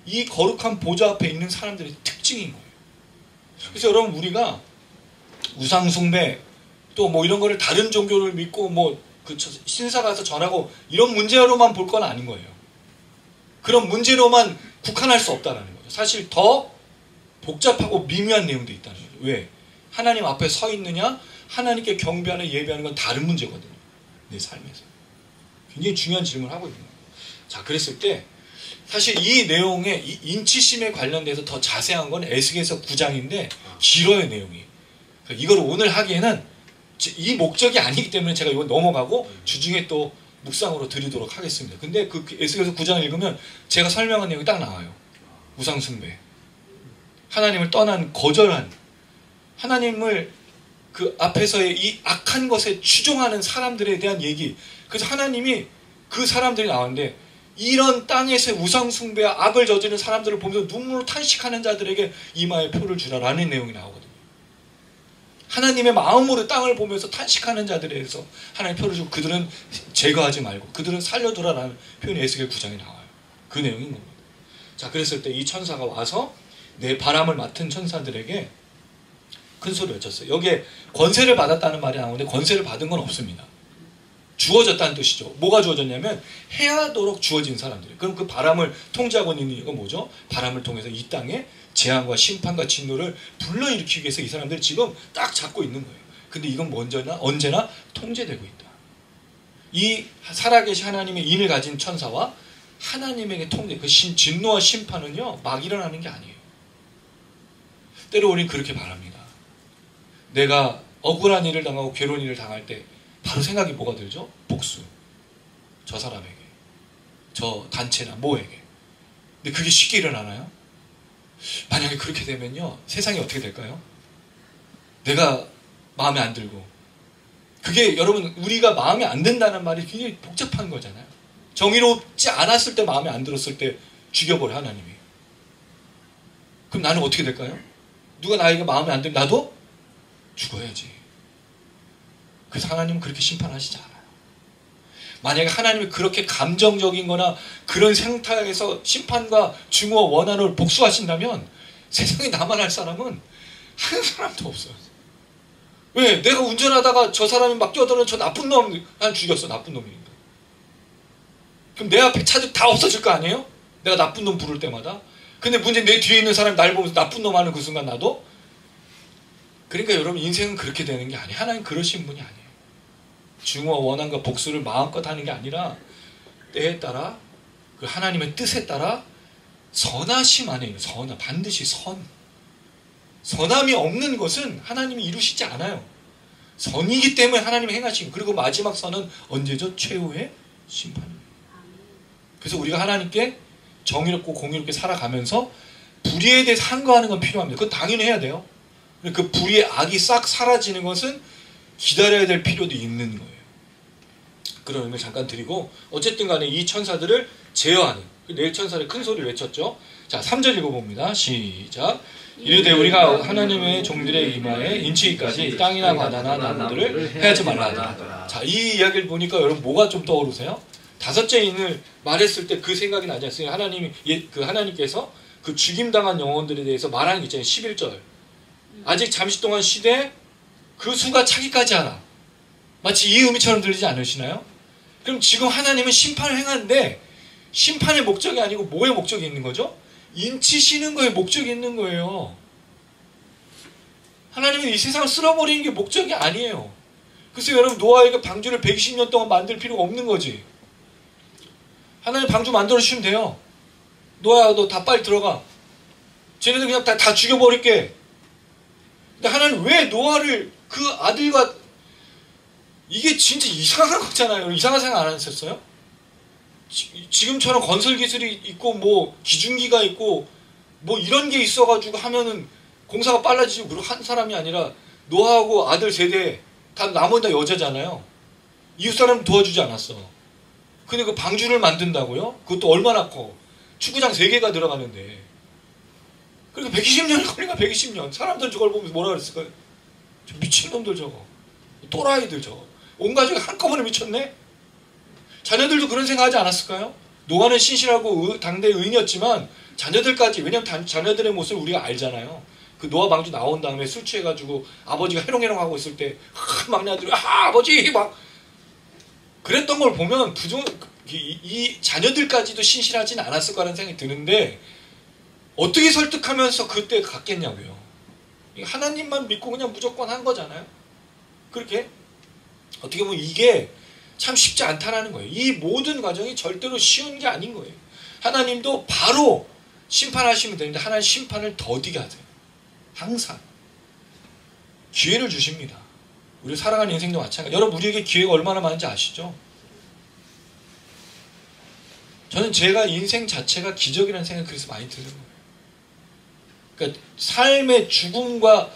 이 거룩한 보좌 앞에 있는 사람들의 특징인 거예요. 그래서 여러분 우리가 우상숭배 또 뭐 이런 거를 다른 종교를 믿고 뭐 그 신사 가서 전하고 이런 문제로만 볼 건 아닌 거예요. 그런 문제로만 국한할 수 없다는 거죠. 사실 더 복잡하고 미묘한 내용도 있다는 거죠. 왜? 하나님 앞에 서 있느냐, 하나님께 경배하는 예배하는 건 다른 문제거든요. 내 삶에서. 굉장히 중요한 질문을 하고 있는 거예요. 자, 그랬을 때 사실 이 내용에 이 인치심에 관련돼서 더 자세한 건 에스겔서 9장인데 길어요, 내용이. 이걸 오늘 하기에는 이 목적이 아니기 때문에 제가 이거 넘어가고 주중에 또 묵상으로 드리도록 하겠습니다. 근데 그 에스겔서 9장을 읽으면 제가 설명한 내용이 딱 나와요. 우상숭배. 하나님을 떠난 거절한, 하나님을 그 앞에서의 이 악한 것에 추종하는 사람들에 대한 얘기. 그래서 하나님이 그 사람들이 나왔는데 이런 땅에서 우상숭배와 악을 저지르는 사람들을 보면서 눈물로 탄식하는 자들에게 이마에 표를 주라라는 내용이 나오거든요. 하나님의 마음으로 땅을 보면서 탄식하는 자들에 대해서 하나님 표를 주고 그들은 제거하지 말고 그들은 살려두라라는 표현이 에스겔 9장에 나와요. 그 내용인 겁니다. 자, 그랬을 때 이 천사가 와서 내 바람을 맡은 천사들에게 큰 소리를 외쳤어요. 여기에 권세를 받았다는 말이 나오는데 권세를 받은 건 없습니다. 주어졌다는 뜻이죠. 뭐가 주어졌냐면 해하도록 주어진 사람들이에요. 그럼 그 바람을 통제하고 있는 이유가 뭐죠? 바람을 통해서 이 땅에 재앙과 심판과 진노를 불러일으키기 위해서 이 사람들이 지금 딱 잡고 있는 거예요. 근데 이건 언제나 통제되고 있다. 이 살아계신 하나님의 인을 가진 천사와 하나님에게 통제, 그 진노와 심판은요 막 일어나는 게 아니에요. 때로 우리는 그렇게 말합니다. 내가 억울한 일을 당하고 괴로운 일을 당할 때 바로 생각이 뭐가 들죠? 복수. 저 사람에게, 저 단체나 뭐에게. 근데 그게 쉽게 일어나나요? 만약에 그렇게 되면요 세상이 어떻게 될까요? 내가 마음에 안 들고, 그게 여러분 우리가 마음에 안 든다는 말이 굉장히 복잡한 거잖아요. 정의롭지 않았을 때, 마음에 안 들었을 때 죽여버려 하나님이. 그럼 나는 어떻게 될까요? 누가 나에게 마음에 안 들면 나도 죽어야지. 그래서 하나님은 그렇게 심판하시지 않아요. 만약에 하나님이 그렇게 감정적인 거나 그런 생態에서 심판과 증오와 원한을 복수하신다면 세상에 나만 할 사람은 한 사람도 없어요. 왜? 내가 운전하다가 저 사람이 막 뛰어드는 저 나쁜 놈, 난 죽였어. 나쁜 놈이니까. 그럼 내 앞에 차들 다 없어질 거 아니에요? 내가 나쁜 놈 부를 때마다. 근데 문제는 내 뒤에 있는 사람이 날 보면서 나쁜 놈 하는 그 순간 나도. 그러니까 여러분 인생은 그렇게 되는 게 아니에요. 하나님 그러신 분이 아니에요. 증오와 원한과 복수를 마음껏 하는 게 아니라 때에 따라 그 하나님의 뜻에 따라 선하심 안에 있는 선함, 반드시 선함이 없는 것은 하나님이 이루시지 않아요. 선이기 때문에 하나님이 행하신. 그리고 마지막 선은 언제죠? 최후의 심판입니다. 그래서 우리가 하나님께 정의롭고 공의롭게 살아가면서 불의에 대해서 항거하는 건 필요합니다. 그건 당연히 해야 돼요. 그 불의의 악이 싹 사라지는 것은 기다려야 될 필요도 있는 거예요. 그런 의미를 잠깐 드리고, 어쨌든 간에 이 천사들을 제어하는 네 천사를 큰 소리를 외쳤죠. 자, 3절 읽어봅니다. 시작. 이르되 우리가 하나님의 종들의 이마에 인치기까지 땅이나 바다나 나무들을 해하지 말라 하더라. 자, 이 이야기를 보니까 여러분 뭐가 좀 떠오르세요? 다섯째 인을 말했을 때 그 생각이 나지 않습니까? 하나님께서 그 죽임당한 영혼들에 대해서 말하는 게 있잖아요. 11절. 아직 잠시 동안 쉬되 그 수가 차기까지 하라. 마치 이 의미처럼 들리지 않으시나요? 그럼 지금 하나님은 심판을 행하는데 심판의 목적이 아니고 뭐의 목적이 있는 거죠? 인치시는 거에 목적이 있는 거예요. 하나님은 이 세상을 쓸어버리는 게 목적이 아니에요. 그래서 여러분 노아에게 방주를 120년 동안 만들 필요가 없는 거지. 하나님 방주 만들어 주시면 돼요. 노아야 너 다 빨리 들어가. 쟤네들 그냥 다 죽여버릴게. 근데 하나님 왜 노아를 그 아들과, 이게 진짜 이상한 거잖아요. 이상한 생각 안 하셨어요? 지금처럼 건설 기술이 있고 뭐 기중기가 있고 뭐 이런 게 있어가지고 하면은 공사가 빨라지고 그리고 한 사람이 아니라 노아하고 아들 세대 다 나머지 다 여자잖아요. 이웃 사람 도와주지 않았어. 근데 그 방주를 만든다고요? 그것도 얼마나 커? 축구장 3개가 들어가는데. 그러니까 120년이 걸리니까 120년. 사람들은 저걸 보면서 뭐라 그랬을까요? 저 미친놈들 저거. 또라이들 저거. 온 가족이 한꺼번에 미쳤네? 자녀들도 그런 생각하지 않았을까요? 노아는 신실하고 당대의 의인이었지만 자녀들까지, 왜냐면 자녀들의 모습을 우리가 알잖아요. 그 노아 방주 나온 다음에 술 취해가지고 아버지가 해롱해롱하고 있을 때 막내 아들이 아버지 막 그랬던 걸 보면 이 자녀들까지도 신실하진 않았을 거라는 생각이 드는데 어떻게 설득하면서 그때 갔겠냐고요. 하나님만 믿고 그냥 무조건 한 거잖아요. 그렇게 어떻게 보면 이게 참 쉽지 않다라는 거예요. 이 모든 과정이 절대로 쉬운 게 아닌 거예요. 하나님도 바로 심판하시면 되는데 하나님 심판을 더디게 하세요. 항상 기회를 주십니다. 우리 살아가는 인생도 마찬가지. 여러분 우리에게 기회가 얼마나 많은지 아시죠? 저는 제가 인생 자체가 기적이라는 생각이 그래서 많이 드는 거예요. 그러니까 삶의 죽음과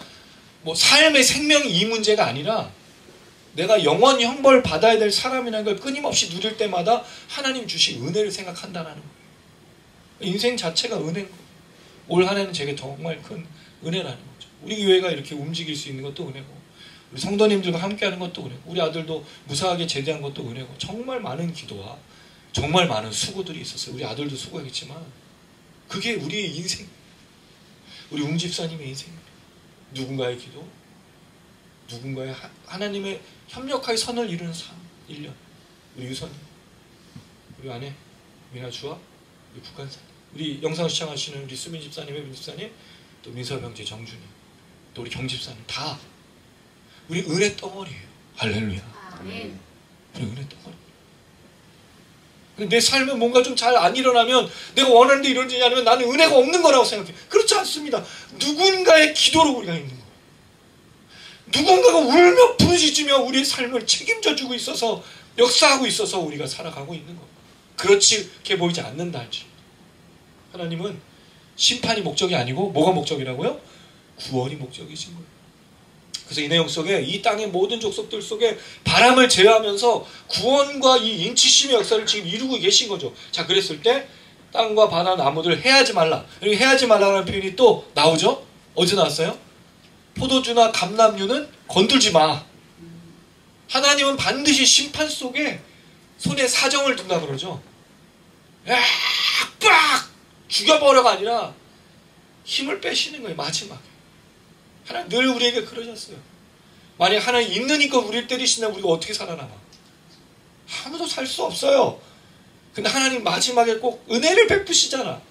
뭐 삶의 생명이 이 문제가 아니라 내가 영원히 형벌 받아야 될 사람이라는 걸 끊임없이 누릴 때마다 하나님 주신 은혜를 생각한다는 거예요. 인생 자체가 은혜인 거예요. 올 한 해는 제게 정말 큰 은혜라는 거죠. 우리 교회가 이렇게 움직일 수 있는 것도 은혜고 우리 성도님들과 함께하는 것도 은혜고 우리 아들도 무사하게 제대한 것도 은혜고 정말 많은 기도와 정말 많은 수고들이 있었어요. 우리 아들도 수고했지만 그게 우리의 인생, 우리 웅집사님의 인생입니다. 누군가의 기도, 누군가의 하나님의 협력하여 선을 이루는 삶, 1년. 우리 유선님, 우리 아내 미나주와 우리 북한사, 우리 영상 시청하시는 우리 수민 집사님, 혜빈 집사님, 또 민서 형제 정준이, 또 우리 경 집사님 다 우리 은혜 덩어리예요. 할렐루야. 아멘. 우리 은혜 덩어리. 내 삶에 뭔가 좀 잘 안 일어나면 내가 원하는데 이러지 않으면 나는 은혜가 없는 거라고 생각해. 그렇지 않습니다. 누군가의 기도로 우리가 있는 거예요. 누군가가 울며 부르짖으며 우리의 삶을 책임져 주고 있어서 역사하고 있어서 우리가 살아가고 있는 거예요. 그렇게 보이지 않는다 할지. 하나님은 심판이 목적이 아니고 뭐가 목적이라고요? 구원이 목적이신 거예요. 그래서 이 내용 속에 이 땅의 모든 족속들 속에 바람을 제어하면서 구원과 이 인치심의 역사를 지금 이루고 계신 거죠. 자, 그랬을 때 땅과 바다 나무들 해하지 말라. 여기 해하지 말라라는 표현이 또 나오죠. 어디서 나왔어요? 포도주나 감람류는 건들지 마. 하나님은 반드시 심판 속에 손에 사정을 둔다 그러죠. 빡! 죽여버려가 아니라 힘을 빼시는 거예요. 마지막에. 하나님 늘 우리에게 그러셨어요. 만약 하나님 있느니까 우리를 때리신다면 우리가 어떻게 살아남아? 아무도 살 수 없어요. 근데 하나님 마지막에 꼭 은혜를 베푸시잖아.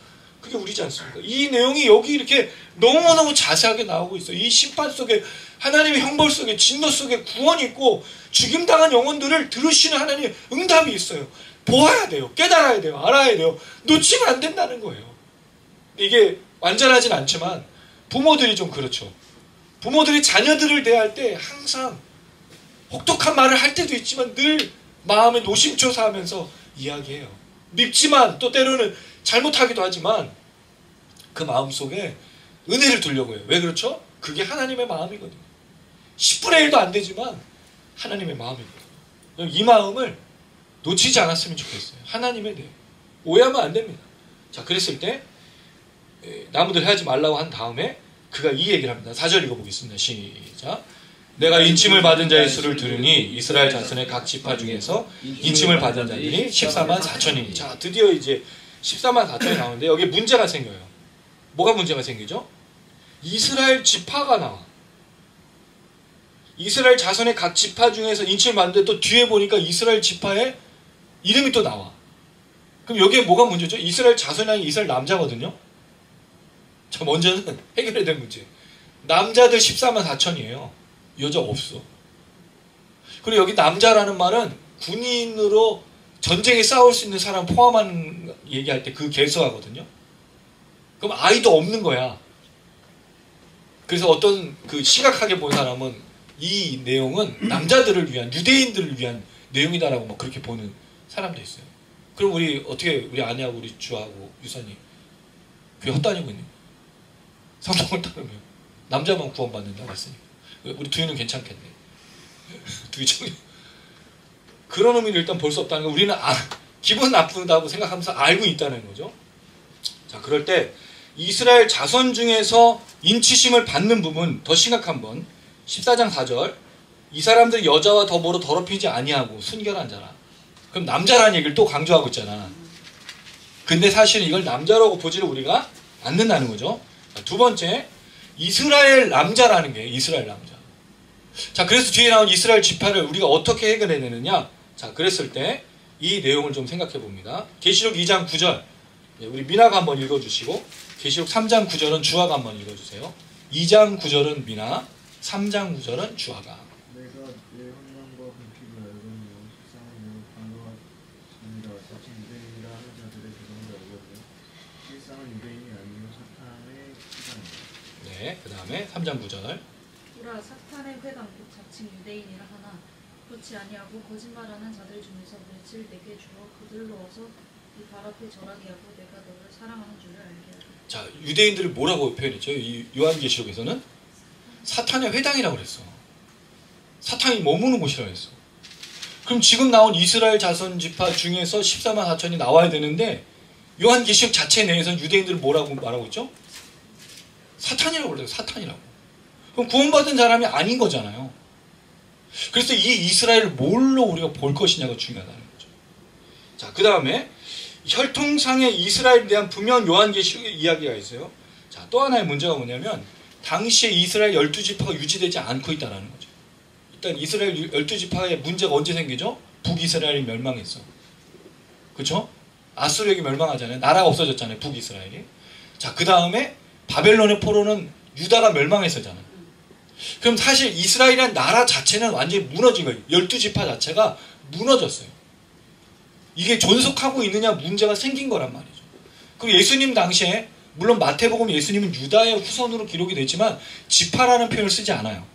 그게 우리지 않습니까? 이 내용이 여기 이렇게 너무너무 자세하게 나오고 있어요. 이 심판 속에 하나님의 형벌 속에 진노 속에 구원이 있고 죽임당한 영혼들을 들으시는 하나님의 응답이 있어요. 보아야 돼요. 깨달아야 돼요. 알아야 돼요. 놓치면 안 된다는 거예요. 이게 완전하진 않지만 부모들이 좀 그렇죠. 부모들이 자녀들을 대할 때 항상 혹독한 말을 할 때도 있지만 늘 마음에 노심초사하면서 이야기해요. 밉지만 또 때로는 잘못하기도 하지만 그 마음속에 은혜를 두려고 해요. 왜 그렇죠? 그게 하나님의 마음이거든요. 10분의 1도 안 되지만 하나님의 마음이거든요. 이 마음을 놓치지 않았으면 좋겠어요. 하나님에 대해 오해하면 안 됩니다. 자, 그랬을 때 나무들 해하지 말라고 한 다음에 그가 이 얘기를 합니다. 4절 읽어보겠습니다. 시작. 내가 인침을 받은 자의 수를 들으니 이스라엘 자손의 각 지파 중에서 인침을 받은 자들이 14만 4천이니. 자, 드디어 이제 14만 4천이 나오는데 여기에 문제가 생겨요. 뭐가 문제가 생기죠? 이스라엘 지파가 나와. 이스라엘 자손의 각 지파 중에서 인침을 받는데 또 뒤에 보니까 이스라엘 지파의 이름이 또 나와. 그럼 여기에 뭐가 문제죠? 이스라엘 자손이 아니라 이스라엘 남자거든요. 자, 먼저는 해결해야 될 문제. 남자들 14만 4천이에요. 여자 없어. 그리고 여기 남자라는 말은 군인으로 전쟁에 싸울 수 있는 사람 포함한 얘기할 때 그 개수하거든요. 그럼 아이도 없는 거야. 그래서 어떤 그 심각하게 본 사람은 이 내용은 남자들을 위한, 유대인들을 위한 내용이다라고 막 그렇게 보는 사람도 있어요. 그럼 우리 어떻게 우리 아내하고 우리 주하고 유선이 교회 헛다니고 있는 거예요. 성경을 따르면 남자만 구원받는다고 했으니까 우리 두유는 괜찮겠네. 두유 정 그런 의미를 일단 볼 수 없다는 거. 우리는 기분 나쁘다고 생각하면서 알고 있다는 거죠. 자, 그럴 때 이스라엘 자손 중에서 인치심을 받는 부분 더 심각한 분 14장 4절 이 사람들 여자와 더불어 더럽히지 아니하고 순결한 자라. 그럼 남자라는 얘기를 또 강조하고 있잖아. 근데 사실은 이걸 남자라고 보지를 우리가 않는다는 거죠. 자, 두 번째, 이스라엘 남자라는 게 이스라엘 남자. 자, 그래서 뒤에 나온 이스라엘 지파를 우리가 어떻게 해결해야 되느냐? 자, 그랬을 때 이 내용을 좀 생각해 봅니다. 계시록 2장 9절. 우리 미나가 한번 읽어주시고, 계시록 3장 9절은 주아가 한번 읽어주세요. 2장 9절은 미나, 3장 9절은 주아가. 내가 내 혼란과 궁핍을 알거니와 식상을 매우 반가워합니다. 자칭 유대인이라 하는 자들의 조상을 알거든요. 실상은 유대인이 아니요 사탄의 시간입니다. 네, 그 다음에 3장 9절. 보라 사탄의 회당 곧 자칭 유대인이라 하나 그렇지 아니하고 거짓말하는 자들 중에서 며칠 내게 주어 그들로 어서 이 발 앞에 절하게 하고 내가 너를 사랑하는 줄을 알게 하라. 자, 유대인들을 뭐라고 표현했죠? 이 요한계시록에서는 사탄의 회당이라고 그랬어. 사탄이 머무는 곳이라고 했어. 그럼 지금 나온 이스라엘 자손 지파 중에서 14만 4천이 나와야 되는데 요한계시록 자체 내에서는 유대인들을 뭐라고 말하고 있죠? 사탄이라고 그래요. 사탄이라고. 그럼 구원받은 사람이 아닌 거잖아요. 그래서 이 이스라엘을 뭘로 우리가 볼 것이냐가 중요하다는 거죠. 자, 그 다음에 혈통상의 이스라엘에 대한 분명 요한계시록의 이야기가 있어요. 자, 또 하나의 문제가 뭐냐면 당시에 이스라엘 12지파가 유지되지 않고 있다는 거죠. 일단 이스라엘 12지파의 문제가 언제 생기죠? 북이스라엘이 멸망했어. 그렇죠? 아수르에게 멸망하잖아요. 나라가 없어졌잖아요. 북이스라엘이. 자, 그 다음에 바벨론의 포로는 유다가 멸망했었잖아요. 그럼 사실 이스라엘이라는 나라 자체는 완전히 무너진 거예요. 12지파 자체가 무너졌어요. 이게 존속하고 있느냐 문제가 생긴 거란 말이죠. 그리고 예수님 당시에 물론 마태복음 예수님은 유다의 후손으로 기록이 됐지만 지파라는 표현을 쓰지 않아요.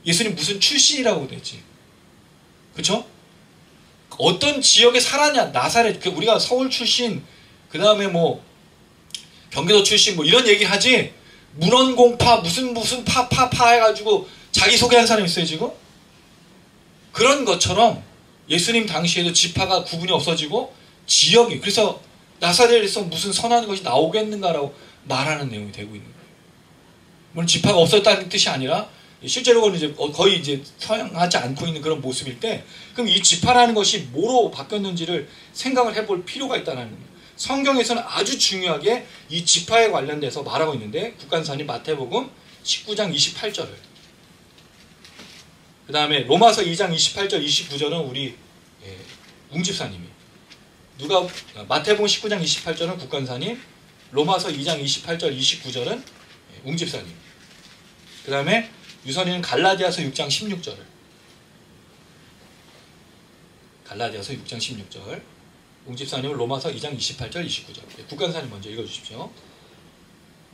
예수님 무슨 출신이라고 됐지. 그렇죠? 어떤 지역에 살았냐. 나사렛. 우리가 서울 출신, 그 다음에 뭐 경기도 출신 뭐 이런 얘기 하지. 문헌공파 무슨 파 해가지고 자기 소개한 사람 있어요 지금? 그런 것처럼 예수님 당시에도 지파가 구분이 없어지고 지역이, 그래서 나사렛에서 무슨 선한 것이 나오겠는가라고 말하는 내용이 되고 있는 거예요. 물론 지파가 없었다는 뜻이 아니라 실제로는 이제 거의 이제 서양하지 않고 있는 그런 모습일 때, 그럼 이 지파라는 것이 뭐로 바뀌었는지를 생각을 해볼 필요가 있다는 겁니다. 성경에서는 아주 중요하게 이 지파에 관련돼서 말하고 있는데, 국간선이 마태복음 19장 28절을, 그 다음에 로마서 2장 28절 29절은 우리 웅집사님이, 마태복음 19장 28절은 국간사님, 로마서 2장 28절 29절은 웅집사님, 그 다음에 유선이는 갈라디아서 6장 16절을, 갈라디아서 6장 16절, 웅집사님은 로마서 2장 28절 29절. 국간사님 먼저 읽어주십시오.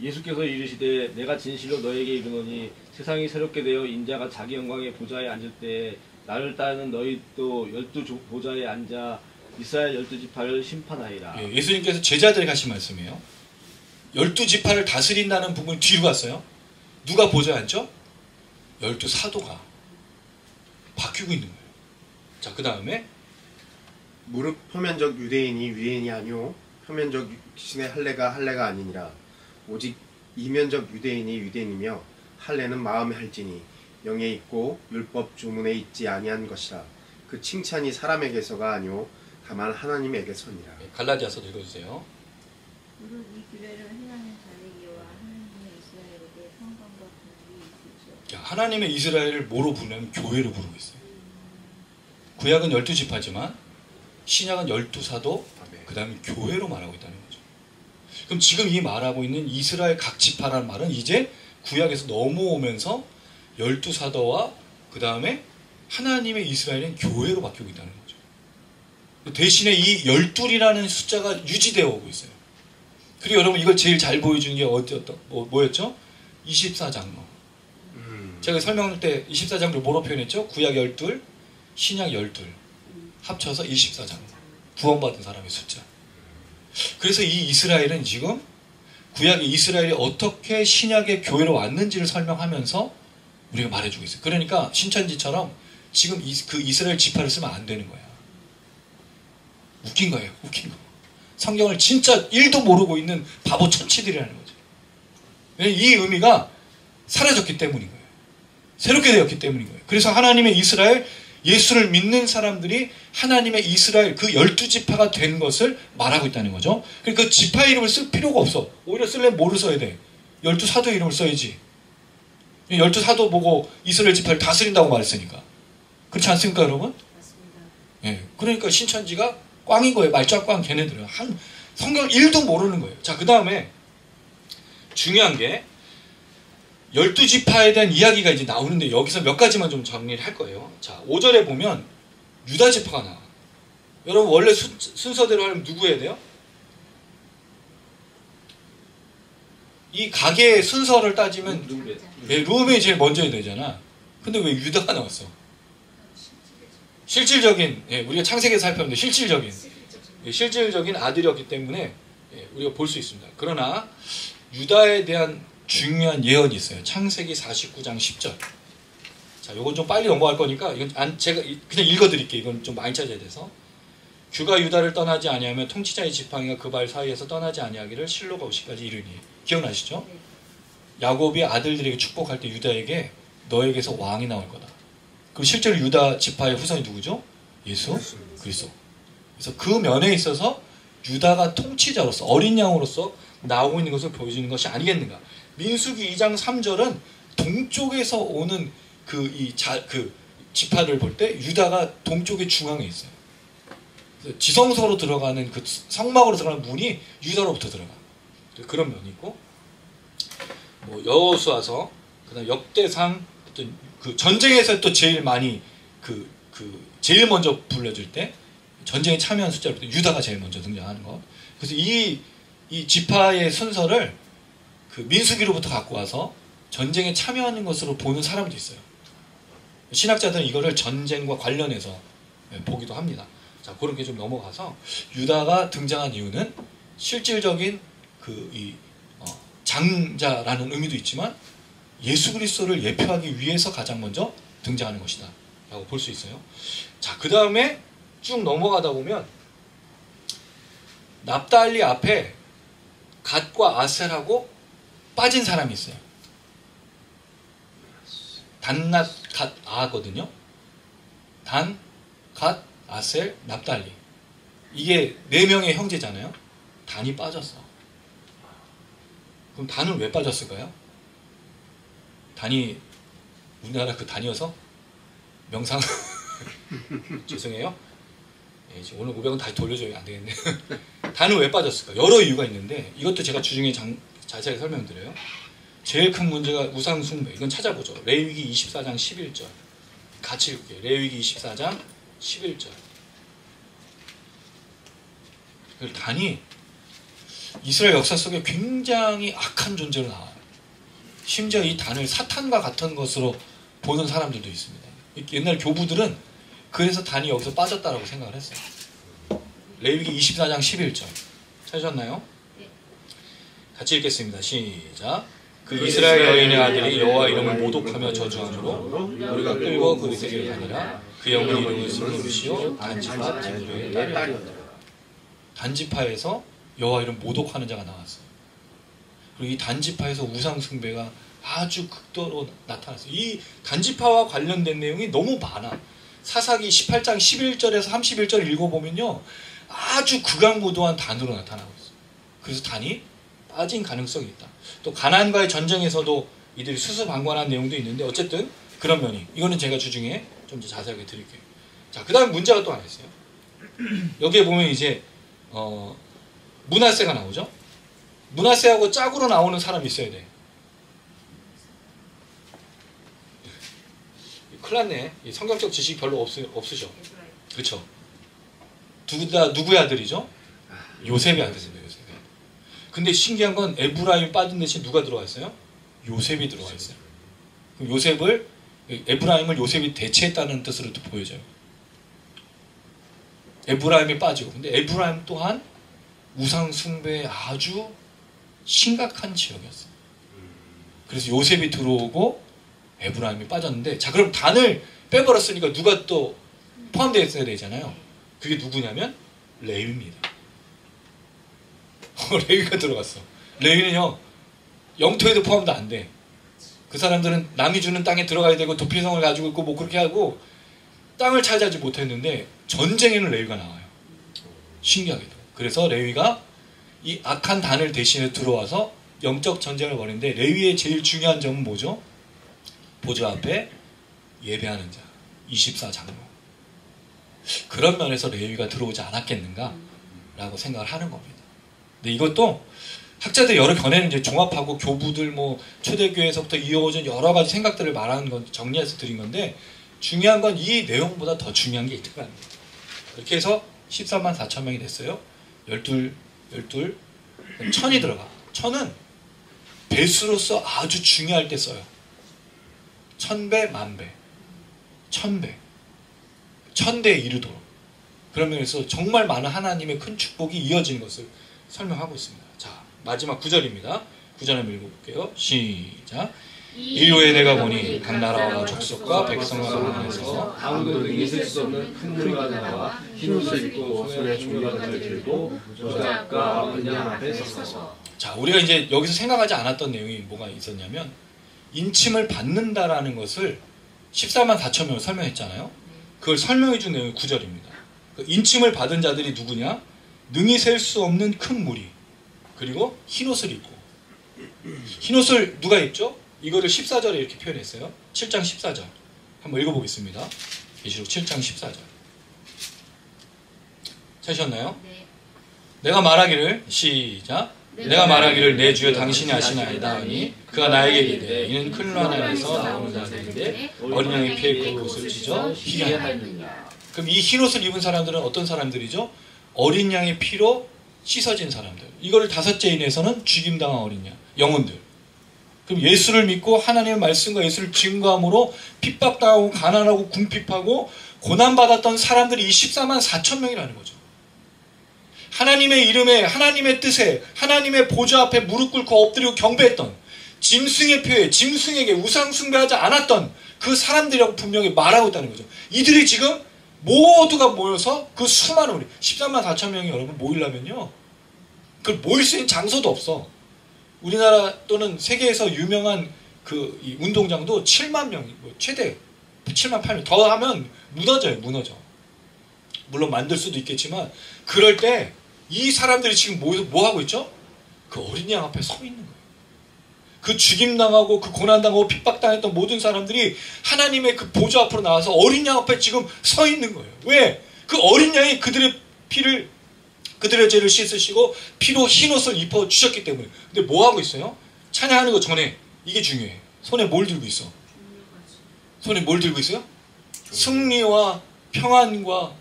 예수께서 이르시되 내가 진실로 너에게 이르노니 세상이 새롭게 되어 인자가 자기 영광의 보좌에 앉을 때 나를 따르는 너희도 12 보좌에 앉아 이스라엘 12지파를 심판하리라. 예수님께서 제자들에게 하신 말씀이에요. 12지파를 다스린다는 부분이 뒤로 갔어요. 누가 보좌에 앉죠? 12사도가 바뀌고 있는 거예요. 자, 그 다음에 무릇 표면적 유대인이 아니오 표면적 육신의 할례가 아니니라. 오직 이면적 유대인이 유대인이며 할례는 마음에 할지니 영에 있고 율법 조문에 있지 아니한 것이라. 그 칭찬이 사람에게서가 아니오 다만 하나님에게서니라. 갈라디아서 읽어주세요. 무릇 이 규례를 행하는 자에게와 하나님의 이스라엘에게 평강과 긍휼이 있으시오. 하나님의 이스라엘을 뭐로 부르냐면 교회로 부르고 있어요. 구약은 12지파지만 신약은 12사도, 그 다음에 교회로 말하고 있다는 거죠. 그럼 지금 이 말하고 있는 이스라엘 각 지파라는 말은 이제 구약에서 넘어오면서 12사도와 그 다음에 하나님의 이스라엘은 교회로 바뀌고 있다는 거죠. 대신에 이 12이라는 숫자가 유지되어 오고 있어요. 그리고 여러분 이걸 제일 잘 보여주는 게 뭐였죠? 24장로. 제가 설명할 때 24장로 뭐로 표현했죠? 구약 12, 신약 12 합쳐서 24장로. 구원받은 사람의 숫자. 그래서 이 이스라엘은 지금 구약의 이스라엘이 어떻게 신약의 교회로 왔는지를 설명하면서 우리가 말해주고 있어요. 그러니까 신천지처럼 지금 그 이스라엘 지파를 쓰면 안 되는 거야. 웃긴 거예요. 웃긴 거. 성경을 진짜 1도 모르고 있는 바보 천치들이라는 거죠. 왜냐면 이 의미가 사라졌기 때문인 거예요. 새롭게 되었기 때문인 거예요. 그래서 하나님의 이스라엘 예수를 믿는 사람들이 하나님의 이스라엘 그 12지파가 된 것을 말하고 있다는 거죠. 그러니까 그 지파 이름을 쓸 필요가 없어. 오히려 쓰려면 뭐를 써야 돼? 12사도 이름을 써야지. 12사도 보고 이스라엘 지파를 다스린다고 말했으니까. 그렇지 않습니까, 여러분? 맞습니다. 예. 그러니까 신천지가 꽝인 거예요. 말짱꽝 걔네들은. 성경 1도 모르는 거예요. 자, 그 다음에 중요한 게 12지파에 대한 이야기가 이제 나오는데 여기서 몇 가지만 좀 정리를 할 거예요. 자, 5절에 보면 유다 지파가 나와. 여러분 원래 순서대로 하면 누구 해야 돼요? 이 가게의 순서를 따지면 루벤이 제일 먼저 해야 되잖아. 근데 왜 유다가 나왔어? 실질적인, 우리가 창세기에 살펴보는데 실질적인 아들이었기 때문에 우리가 볼 수 있습니다. 그러나 유다에 대한 중요한 예언이 있어요. 창세기 49장 10절. 자, 이건 좀 빨리 넘어갈 거니까 이건 제가 그냥 읽어드릴게요. 이건 좀 많이 찾아야 돼서. 규가 유다를 떠나지 아니하면 통치자의 지팡이가 그 발 사이에서 떠나지 아니하기를 실로가 오시까지 이르니. 기억나시죠? 야곱이 아들들에게 축복할 때 유다에게 너에게서 왕이 나올 거다. 그리고 실제로 유다 지파의 후손이 누구죠? 예수 그리스도. 그래서 그 면에 있어서 유다가 통치자로서 어린 양으로서 나오고 있는 것을 보여주는 것이 아니겠는가. 민수기 2장 3절은 동쪽에서 오는 그 지파를 볼 때 유다가 동쪽의 중앙에 있어요. 지성소로 들어가는 그 성막으로 들어가는 문이 유다로부터 들어가. 그런 면이 있고, 뭐 여호수아서, 그다음 역대상, 그 전쟁에서 또 제일 많이 제일 먼저 불려질 때 전쟁에 참여한 숫자로 유다가 제일 먼저 등장하는 것. 그래서 이 지파의 순서를 그 민수기로부터 갖고 와서 전쟁에 참여하는 것으로 보는 사람도 있어요. 신학자들은 이거를 전쟁과 관련해서 보기도 합니다. 자, 그렇게 좀 넘어가서 유다가 등장한 이유는 실질적인 장자라는 의미도 있지만 예수 그리스도를 예표하기 위해서 가장 먼저 등장하는 것이다 라고 볼 수 있어요. 자, 그 다음에 쭉 넘어가다 보면 납달리 앞에 갓과 아셀하고 빠진 사람이 있어요. 단낫 갓 아거든요. 단, 갓, 아셀, 납달리. 이게 4명의 형제잖아요. 단이 빠졌어. 그럼 단은 왜 빠졌을까요? 단이 우리나라 그 단이어서 명상 죄송해요. 지금 오늘 500원 다시 돌려줘야 안 되겠네. 단은 왜 빠졌을까? 여러 이유가 있는데 이것도 제가 주중에 자세히 설명드려요. 제일 큰 문제가 우상 숭배. 이건 찾아보죠. 레위기 24장 11절. 같이 읽을게요. 레위기 24장 11절. 단이 이스라엘 역사 속에 굉장히 악한 존재로 나와요. 심지어 이 단을 사탄과 같은 것으로 보는 사람들도 있습니다. 옛날 교부들은 그래서 단이 여기서 빠졌다라고 생각을 했어요. 레위기 24장 11절. 찾으셨나요? 같이 읽겠습니다. 시작. 그 이스라엘 여인의 아들이 여호와 이름을 모독하며 저주함으로 우리가 끌고 그에게 가니라. 그 영은 이름은 스므시오 단지파 디브로의 딸이었다. 단지파에서 여호와 이름 모독하는 자가 나왔어요. 그리고 이 단지파에서 우상 숭배가 아주 극도로 나타났어요. 이 단지파와 관련된 내용이 너무 많아. 사사기 18장 11절에서 31절 읽어보면요, 아주 극악무도한 단으로 나타나고 있어요. 그래서 단이 빠진 가능성이 있다. 또 가나안과의 전쟁에서도 이들이 수수방관한 내용도 있는데 어쨌든 그런 면이, 이거는 제가 주중에 좀 더 자세하게 드릴게요. 자, 그 다음 문제가 또 하나 있어요. 여기에 보면 이제 므낫세가 나오죠. 므낫세하고 짝으로 나오는 사람이 있어야 돼. 큰일 났네. 성경적 지식이 별로 없으셔. 그렇죠. 둘 다 누구의 아들이죠? 요셉의 아들입니다. 요셉. 근데 신기한 건 에브라임이 빠진 대신 누가 들어와 있어요? 요셉이 들어와 있어요. 그럼 에브라임을 요셉이 대체했다는 뜻으로 또 보여져요. 에브라임이 빠지고, 근데 에브라임 또한 우상 숭배의 아주 심각한 지역이었어요. 그래서 요셉이 들어오고 에브라임이 빠졌는데, 자, 그럼 단을 빼버렸으니까 누가 또 포함되어 있어야 되잖아요. 그게 누구냐면 레위입니다. 레위가 들어갔어. 레위는요, 영토에도 포함도 안 돼. 그 사람들은 남이 주는 땅에 들어가야 되고 도피성을 가지고 있고 뭐 그렇게 하고 땅을 차지하지 못했는데 전쟁에는 레위가 나와요. 신기하게도. 그래서 레위가 이 악한 단을 대신해 들어와서 영적 전쟁을 벌이는데 레위의 제일 중요한 점은 뭐죠? 보좌 앞에 예배하는 자, 24장로. 그런 면에서 레위가 들어오지 않았겠는가? 라고 생각을 하는 겁니다. 근데 이것도 학자들 여러 견해를 이제 종합하고 교부들 뭐 초대교회에서부터 이어오는 여러 가지 생각들을 말하는 건 정리해서 드린 건데 중요한 건 이 내용보다 더 중요한 게 있다는 거예요. 이렇게 해서 14만 4천 명이 됐어요. 12, 1000이 들어가. 1000은 배수로서 아주 중요할 때 써요. 1000배, 만배. 1000배. 1000대에 이르도록. 그런 면에서 정말 많은 하나님의 큰 축복이 이어지는 것을 설명하고 있습니다. 자, 마지막 9절입니다. 9절 한번 읽어볼게요. 시작. 이후에 내가 보니 각 나라와 족속과 백성과 만에서 아무도 능히 셀 수 없는 큰 무리가 나와 흰 옷을 입고 손에 종려가지를 들고 보좌 앞과 언양 앞에 섰어. 자, 우리가 이제 여기서 생각하지 않았던 내용이 뭐가 있었냐면 인침을 받는다라는 것을 14만 4천 명을 설명했잖아요. 그걸 설명해 준 내용이 9절입니다. 그 인침을 받은 자들이 누구냐? 능히 셀 수 없는 큰 무리. 그리고 흰옷을 입고. 흰옷을 누가 입죠? 이거를 14절에 이렇게 표현했어요. 7장 14절. 한번 읽어보겠습니다. 계시록 7장 14절. 찾으셨나요? 네. 내가 말하기를 시작. 내가 말하기를 내 주여 당신이 아시나이다 하니 그가 나에게 이르되 이는 큰乱안에서 나오는 자들인데 어린 양의 피에 그 옷을 찢어 희게 하였느냐. 그럼 이 흰옷을 입은 사람들은 어떤 사람들이죠? 어린 양의 피로 씻어진 사람들. 이거를 다섯째 인에서는 죽임당한 어린 양, 영혼들. 그럼 예수를 믿고 하나님의 말씀과 예수를 증거함으로 핍박당하고 가난하고 궁핍하고 고난받았던 사람들이 24만 4천 명이라는 거죠. 하나님의 이름에 하나님의 뜻에 하나님의 보좌 앞에 무릎 꿇고 엎드리고 경배했던 짐승의 표에 짐승에게 우상 숭배하지 않았던 그 사람들이라고 분명히 말하고 있다는 거죠. 이들이 지금 모두가 모여서 그 수많은 우리 13만 4천 명이 여러분 모이려면요. 그 모일 수 있는 장소도 없어. 우리나라 또는 세계에서 유명한 그 이 운동장도 7만 명, 최대 7만 8명 더 하면 무너져요. 무너져. 물론 만들 수도 있겠지만 그럴 때 이 사람들이 지금 모여서 뭐 하고 있죠? 그 어린 양 앞에 서 있는 거예요. 그 죽임당하고 그 고난당하고 핍박당했던 모든 사람들이 하나님의 그 보좌 앞으로 나와서 어린 양 앞에 지금 서 있는 거예요. 왜? 그 어린 양이 그들의 피를 그들의 죄를 씻으시고 피로 흰옷을 입어 주셨기 때문에. 근데 뭐 하고 있어요? 찬양하는 거 전에 이게 중요해. 손에 뭘 들고 있어? 손에 뭘 들고 있어요? 승리와 평안과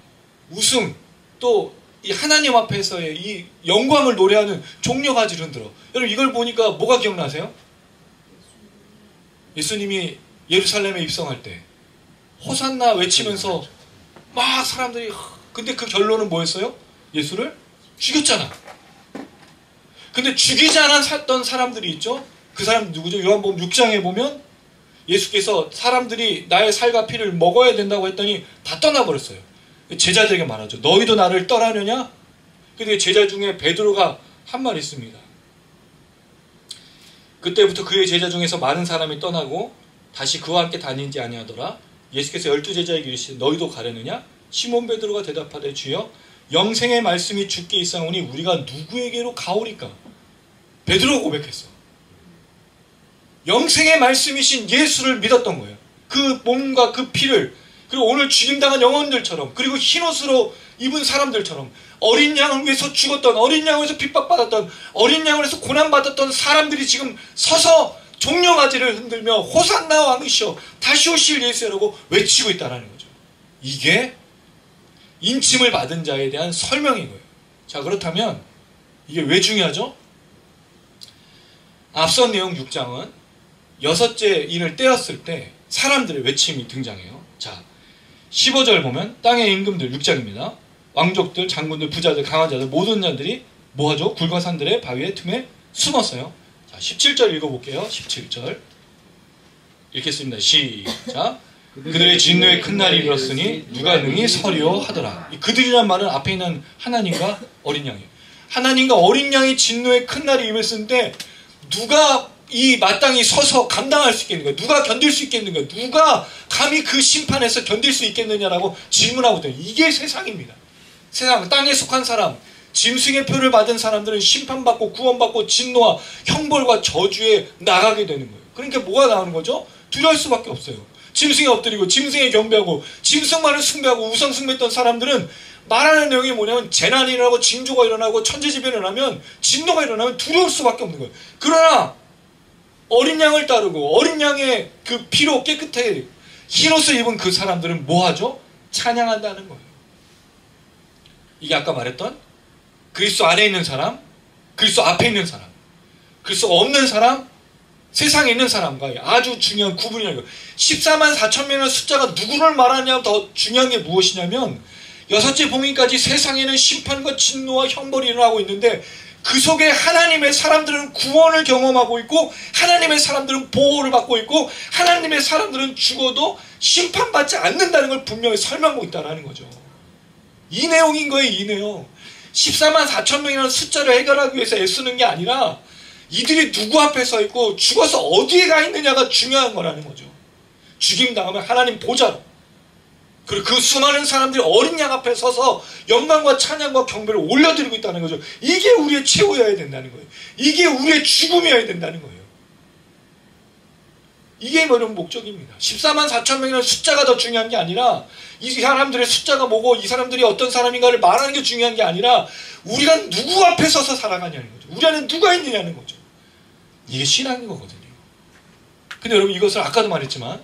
우승, 또 이 하나님 앞에서의 이 영광을 노래하는 종려가지를 흔들어. 여러분 이걸 보니까 뭐가 기억나세요? 예수님이 예루살렘에 입성할 때 호산나 외치면서 막 사람들이 근데 그 결론은 뭐였어요? 예수를 죽였잖아. 근데 죽이지 않았던 사람들이 있죠? 그 사람 누구죠? 요한복음 6장에 보면 예수께서 사람들이 나의 살과 피를 먹어야 된다고 했더니 다 떠나버렸어요. 제자들에게 말하죠. 너희도 나를 떠나느냐? 근데 제자 중에 베드로가 한 말 있습니다. 그때부터 그의 제자 중에서 많은 사람이 떠나고 다시 그와 함께 다니지 아니하더라. 예수께서 12제자에게 이르시되 너희도 가려느냐? 시몬 베드로가 대답하되 주여 영생의 말씀이 주께 있사오니 우리가 누구에게로 가오리까? 베드로가 고백했어. 영생의 말씀이신 예수를 믿었던 거예요. 그 몸과 그 피를 그리고 오늘 죽임당한 영혼들처럼 그리고 흰옷으로 입은 사람들처럼 어린 양을 위해서 죽었던 어린 양을 위해서 핍박받았던 어린 양을 위해서 고난받았던 사람들이 지금 서서 종려가지를 흔들며 호산나 왕이시여 다시 오실 예수라고 외치고 있다는 거죠. 이게 인침을 받은 자에 대한 설명인 거예요. 자, 그렇다면 이게 왜 중요하죠? 앞선 내용 6장은 여섯째 인을 떼었을 때 사람들의 외침이 등장해요. 자, 15절 보면 땅의 임금들 6장입니다. 왕족들, 장군들, 부자들, 강한 자들 모든 자들이 뭐하죠? 굴과 산들의 바위의 틈에 숨었어요. 자, 17절 읽어볼게요. 17절 읽겠습니다. 시작. 그들의 진노의 큰 날이 이르렀으니 누가 능히 서리오 하더라. 이 그들이란 말은 앞에 있는 하나님과 어린 양이에요. 하나님과 어린 양이 진노의 큰 날이 임했을 때 누가 이 마땅히 서서 감당할 수 있겠는가? 누가 견딜 수 있겠는가? 누가 감히 그 심판에서 견딜 수 있겠느냐라고 질문하거든요. 이게 세상입니다. 세상, 땅에 속한 사람, 짐승의 표를 받은 사람들은 심판받고 구원받고 진노와 형벌과 저주에 나가게 되는 거예요. 그러니까 뭐가 나오는 거죠? 두려울 수밖에 없어요. 짐승에 엎드리고 짐승에 경배하고 짐승만을 숭배하고 우상숭배했던 사람들은 말하는 내용이 뭐냐면 재난이 일어나고 징조가 일어나고 천재지변이 일어나면 진노가 일어나면 두려울 수밖에 없는 거예요. 그러나 어린 양을 따르고 어린 양의 그 피로 깨끗하게 흰옷을 입은 그 사람들은 뭐하죠? 찬양한다는 거예요. 이게 아까 말했던 그리스도 안에 있는 사람, 그리스도 앞에 있는 사람, 그리스도가 없는 사람, 세상에 있는 사람과 아주 중요한 구분이라는 거예요. 14만 4천 명의 숫자가 누구를 말하냐면 더 중요한 게 무엇이냐면 여섯째 봉인까지 세상에는 심판과 진노와 형벌이 일어나고 있는데 그 속에 하나님의 사람들은 구원을 경험하고 있고 하나님의 사람들은 보호를 받고 있고 하나님의 사람들은 죽어도 심판받지 않는다는 걸 분명히 설명하고 있다는 거죠. 이 내용인 거예요. 이 내용. 14만 4천 명이라는 숫자를 해결하기 위해서 애쓰는 게 아니라 이들이 누구 앞에 서 있고 죽어서 어디에 가 있느냐가 중요한 거라는 거죠. 죽임당하면 하나님 보좌로 그리고 그 수많은 사람들이 어린 양 앞에 서서 영광과 찬양과 경배를 올려드리고 있다는 거죠. 이게 우리의 최후여야 된다는 거예요. 이게 우리의 죽음이어야 된다는 거예요. 이게 이런 목적입니다. 14만 4천 명이라는 숫자가 더 중요한 게 아니라 이 사람들의 숫자가 뭐고 이 사람들이 어떤 사람인가를 말하는 게 중요한 게 아니라 우리가 누구 앞에 서서 살아가냐는 거죠. 우리 안에 누가 있느냐는 거죠. 이게 신앙인 거거든요. 근데 여러분 이것을 아까도 말했지만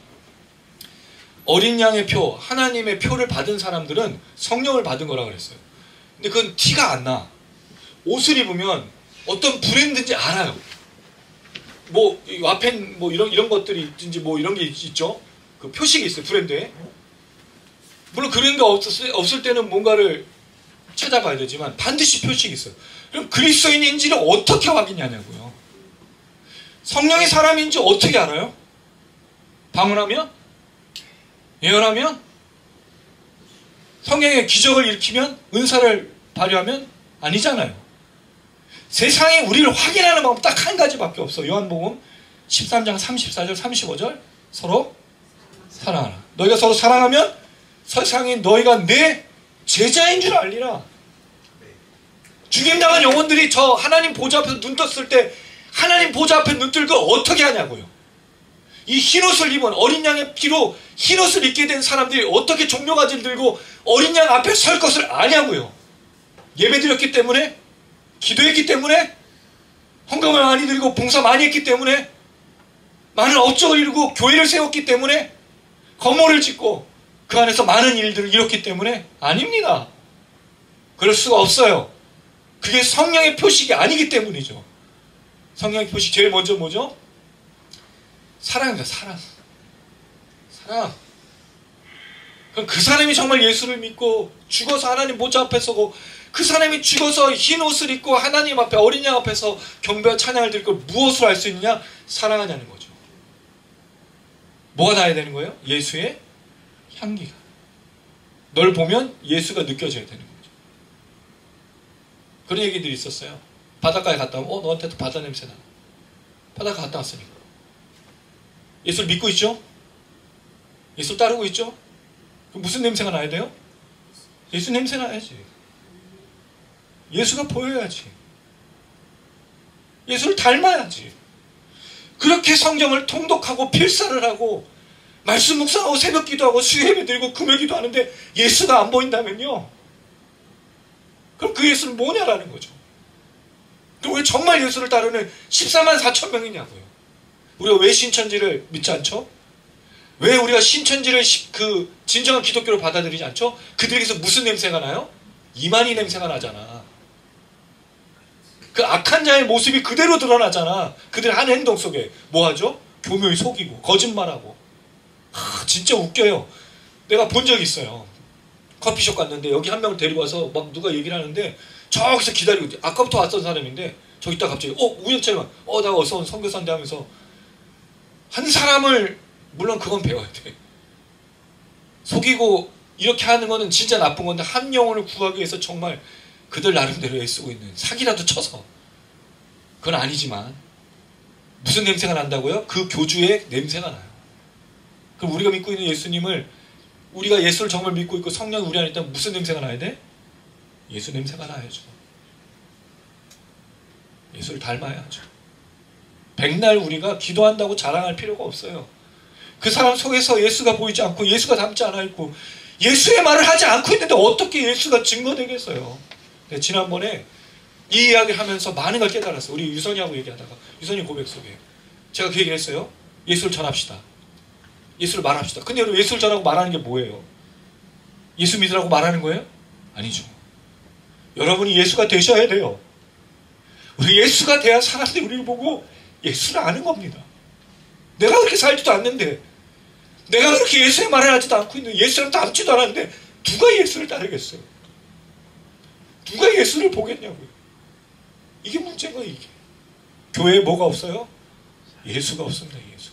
어린 양의 표, 하나님의 표를 받은 사람들은 성령을 받은 거라 그랬어요. 근데 그건 티가 안 나. 옷을 입으면 어떤 브랜드인지 알아요. 뭐 와펜 뭐 이런 것들이 있든지 뭐 이런 게 있죠. 그 표식이 있어요. 브랜드에. 물론 그런 게 없을 때는 뭔가를 찾아봐야 되지만 반드시 표식이 있어요. 그럼 그리스도인인지를 어떻게 확인하냐고요. 성령의 사람인지 어떻게 알아요? 방언하면? 예언하면? 성령의 기적을 일으키면? 은사를 발휘하면? 아니잖아요. 세상에 우리를 확인하는 방법 딱 한 가지밖에 없어. 요한복음 13장 34절 35절 서로 사랑하라. 너희가 서로 사랑하면 세상에 너희가 내 제자인 줄 알리라. 죽임당한 영혼들이 저 하나님 보좌 앞에서 눈 떴을 때 하나님 보좌 앞에 눈 뜨고 어떻게 하냐고요. 이 흰옷을 입은 어린 양의 피로 흰옷을 입게 된 사람들이 어떻게 종려가지를 들고 어린 양 앞에 설 것을 아냐고요. 예배드렸기 때문에, 기도했기 때문에, 헌금을 많이 드리고 봉사 많이 했기 때문에, 많은 업적을 이루고 교회를 세웠기 때문에, 건물을 짓고 그 안에서 많은 일들을 이뤘기 때문에 아닙니다. 그럴 수가 없어요. 그게 성령의 표식이 아니기 때문이죠. 성령의 표식 제일 먼저 뭐죠? 사랑입니다. 사랑. 그럼 그 사람이 정말 예수를 믿고 죽어서 하나님 보좌 앞에 서고 그 사람이 죽어서 흰 옷을 입고 하나님 앞에 어린 양 앞에서 경배와 찬양을 드릴 걸 무엇으로 알 수 있느냐? 사랑하냐는 거죠. 뭐가 나야 되는 거예요? 예수의 향기가. 널 보면 예수가 느껴져야 되는 거죠. 그런 얘기들이 있었어요. 바닷가에 갔다 오면 너한테도 바다 냄새 나. 바닷가 갔다 왔으니까. 예수를 믿고 있죠? 예수를 따르고 있죠? 그럼 무슨 냄새가 나야 돼요? 예수 냄새 나야지. 예수가 보여야지. 예수를 닮아야지. 그렇게 성경을 통독하고 필사를 하고 말씀 묵상하고 새벽 기도하고 수요예배 드리고 금요기도 하는데 예수가 안 보인다면요. 그럼 그 예수는 뭐냐라는 거죠. 그럼 왜 정말 예수를 따르는 14만 4천 명이냐고요. 우리가 왜 신천지를 믿지 않죠? 왜 우리가 신천지를 그 진정한 기독교를 받아들이지 않죠? 그들에게서 무슨 냄새가 나요? 이만희 냄새가 나잖아. 그 악한 자의 모습이 그대로 드러나잖아. 그들 한 행동 속에 뭐하죠? 교묘히 속이고 거짓말하고. 진짜 웃겨요. 내가 본 적이 있어요. 커피숍 갔는데 여기 한 명을 데리고 와서 막 누가 얘기를 하는데 저기서 기다리고 아까부터 왔던 사람인데 저기 있다 갑자기 우연찮게 나 어서 온 선교사인데 하면서 한 사람을 물론 그건 배워야 돼. 속이고 이렇게 하는 거는 진짜 나쁜 건데 한 영혼을 구하기 위해서 정말 그들 나름대로 애쓰고 있는 사기라도 쳐서 그건 아니지만 무슨 냄새가 난다고요? 그 교주의 냄새가 나요. 그럼 우리가 믿고 있는 예수님을, 우리가 예수를 정말 믿고 있고 성령 우리 안에 있다면 무슨 냄새가 나야 돼? 예수 냄새가 나야죠. 예수를 닮아야죠. 백날 우리가 기도한다고 자랑할 필요가 없어요. 그 사람 속에서 예수가 보이지 않고 예수가 닮지 않아 있고 예수의 말을 하지 않고 있는데 어떻게 예수가 증거되겠어요? 네, 지난번에 이 이야기를 하면서 많은 걸 깨달았어요. 우리 유선이하고 얘기하다가 유선이 고백 속에 제가 그 얘기를 했어요. 예수를 전합시다. 예수를 말합시다. 근데 여러분 예수를 전하고 말하는 게 뭐예요? 예수 믿으라고 말하는 거예요? 아니죠. 여러분이 예수가 되셔야 돼요. 우리 예수가 돼야 사람들이 우리를 보고 예수를 아는 겁니다. 내가 그렇게 살지도 않는데, 내가 그렇게 예수의 말을 하지도 않고 있는데, 예수를 닮지도 않았는데 누가 예수를 따르겠어요? 누가 예수를 보겠냐고요. 이게 문제인 거예요. 이게 교회에 뭐가 없어요? 예수가 없습니다. 예수.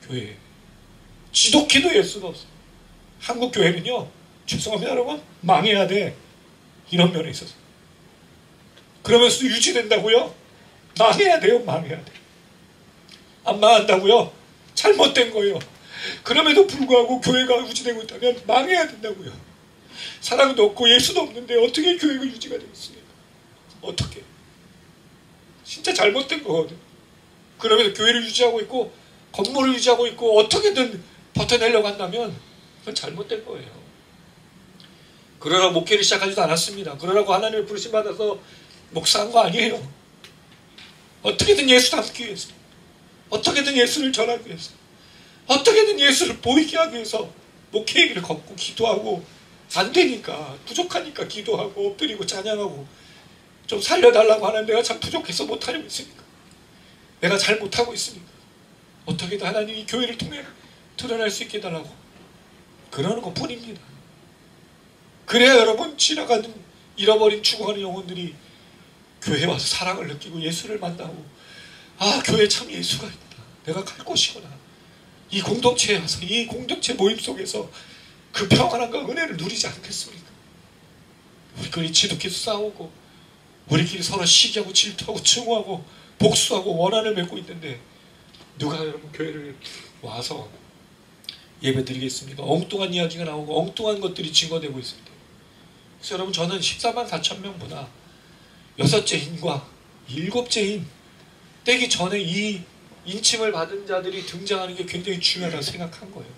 교회에 지독히도 예수가 없어요. 한국 교회는요, 죄송합니다 여러분, 망해야 돼. 이런 면에 있어서. 그러면서 유지된다고요? 망해야 돼요. 망해야 돼. 안 망한다고요? 잘못된 거예요. 그럼에도 불구하고 교회가 유지되고 있다면 망해야 된다고요. 사랑도 없고 예수도 없는데 어떻게 교회가 유지가 되겠습니까? 어떻게? 진짜 잘못된 거거든요. 그러면서 교회를 유지하고 있고 건물을 유지하고 있고 어떻게든 버텨내려고 한다면 그건 잘못된 거예요. 그러라고 목회를 시작하지도 않았습니다. 그러라고 하나님을 부르심 받아서 목사한 거 아니에요. 어떻게든 예수 닮기 위해서, 어떻게든 예수를 전하기 위해서, 어떻게든 예수를 보이게 하기 위해서 목회 얘기를 걷고 기도하고 안 되니까, 부족하니까 기도하고 엎드리고 찬양하고 좀 살려달라고 하는데 내가 참 부족해서 못하려고 있습니까? 내가 잘 못하고 있습니까? 어떻게든 하나님이 교회를 통해 드러날 수 있게 해달라고 그러는 것 뿐입니다. 그래야 여러분 지나가는 잃어버린 죽어가는 영혼들이 교회에 와서 사랑을 느끼고 예수를 만나고, 아 교회에 참 예수가 있구나, 내가 갈 곳이구나, 이 공동체에 와서 이 공동체 모임 속에서 그 평안함과 은혜를 누리지 않겠습니까? 우리끼리 지독해서 싸우고 우리끼리 서로 시기하고 질투하고 증오하고 복수하고 원한을 맺고 있는데 누가 여러분 교회를 와서 예배 드리겠습니까? 엉뚱한 이야기가 나오고 엉뚱한 것들이 증거되고 있습니다. 그래서 여러분 저는 14만 4천 명보다 6째 인과 7째 인 떼기 전에 이 인침을 받은 자들이 등장하는 게 굉장히 중요하다고 생각한 거예요.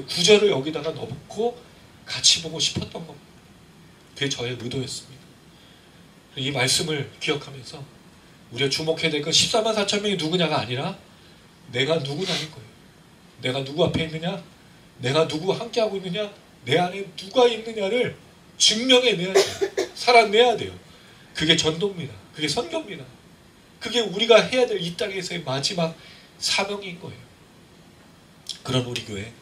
구절을 여기다가 넣고 같이 보고 싶었던 겁니다. 그게 저의 의도였습니다. 이 말씀을 기억하면서 우리가 주목해야 될 건 14만 4천 명이 누구냐가 아니라 내가 누구냐는 거예요. 내가 누구 앞에 있느냐, 내가 누구와 함께하고 있느냐, 내 안에 누가 있느냐를 증명해내야 돼요. 살아내야 돼요. 그게 전도입니다. 그게 선교입니다. 그게 우리가 해야 될 이 땅에서의 마지막 사명인 거예요. 그런 우리 교회,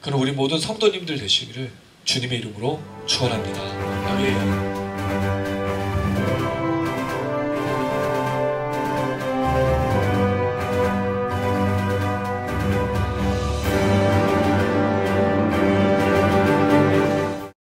그런 우리 모든 성도님들 되시기를 주님의 이름으로 축원합니다. 아멘.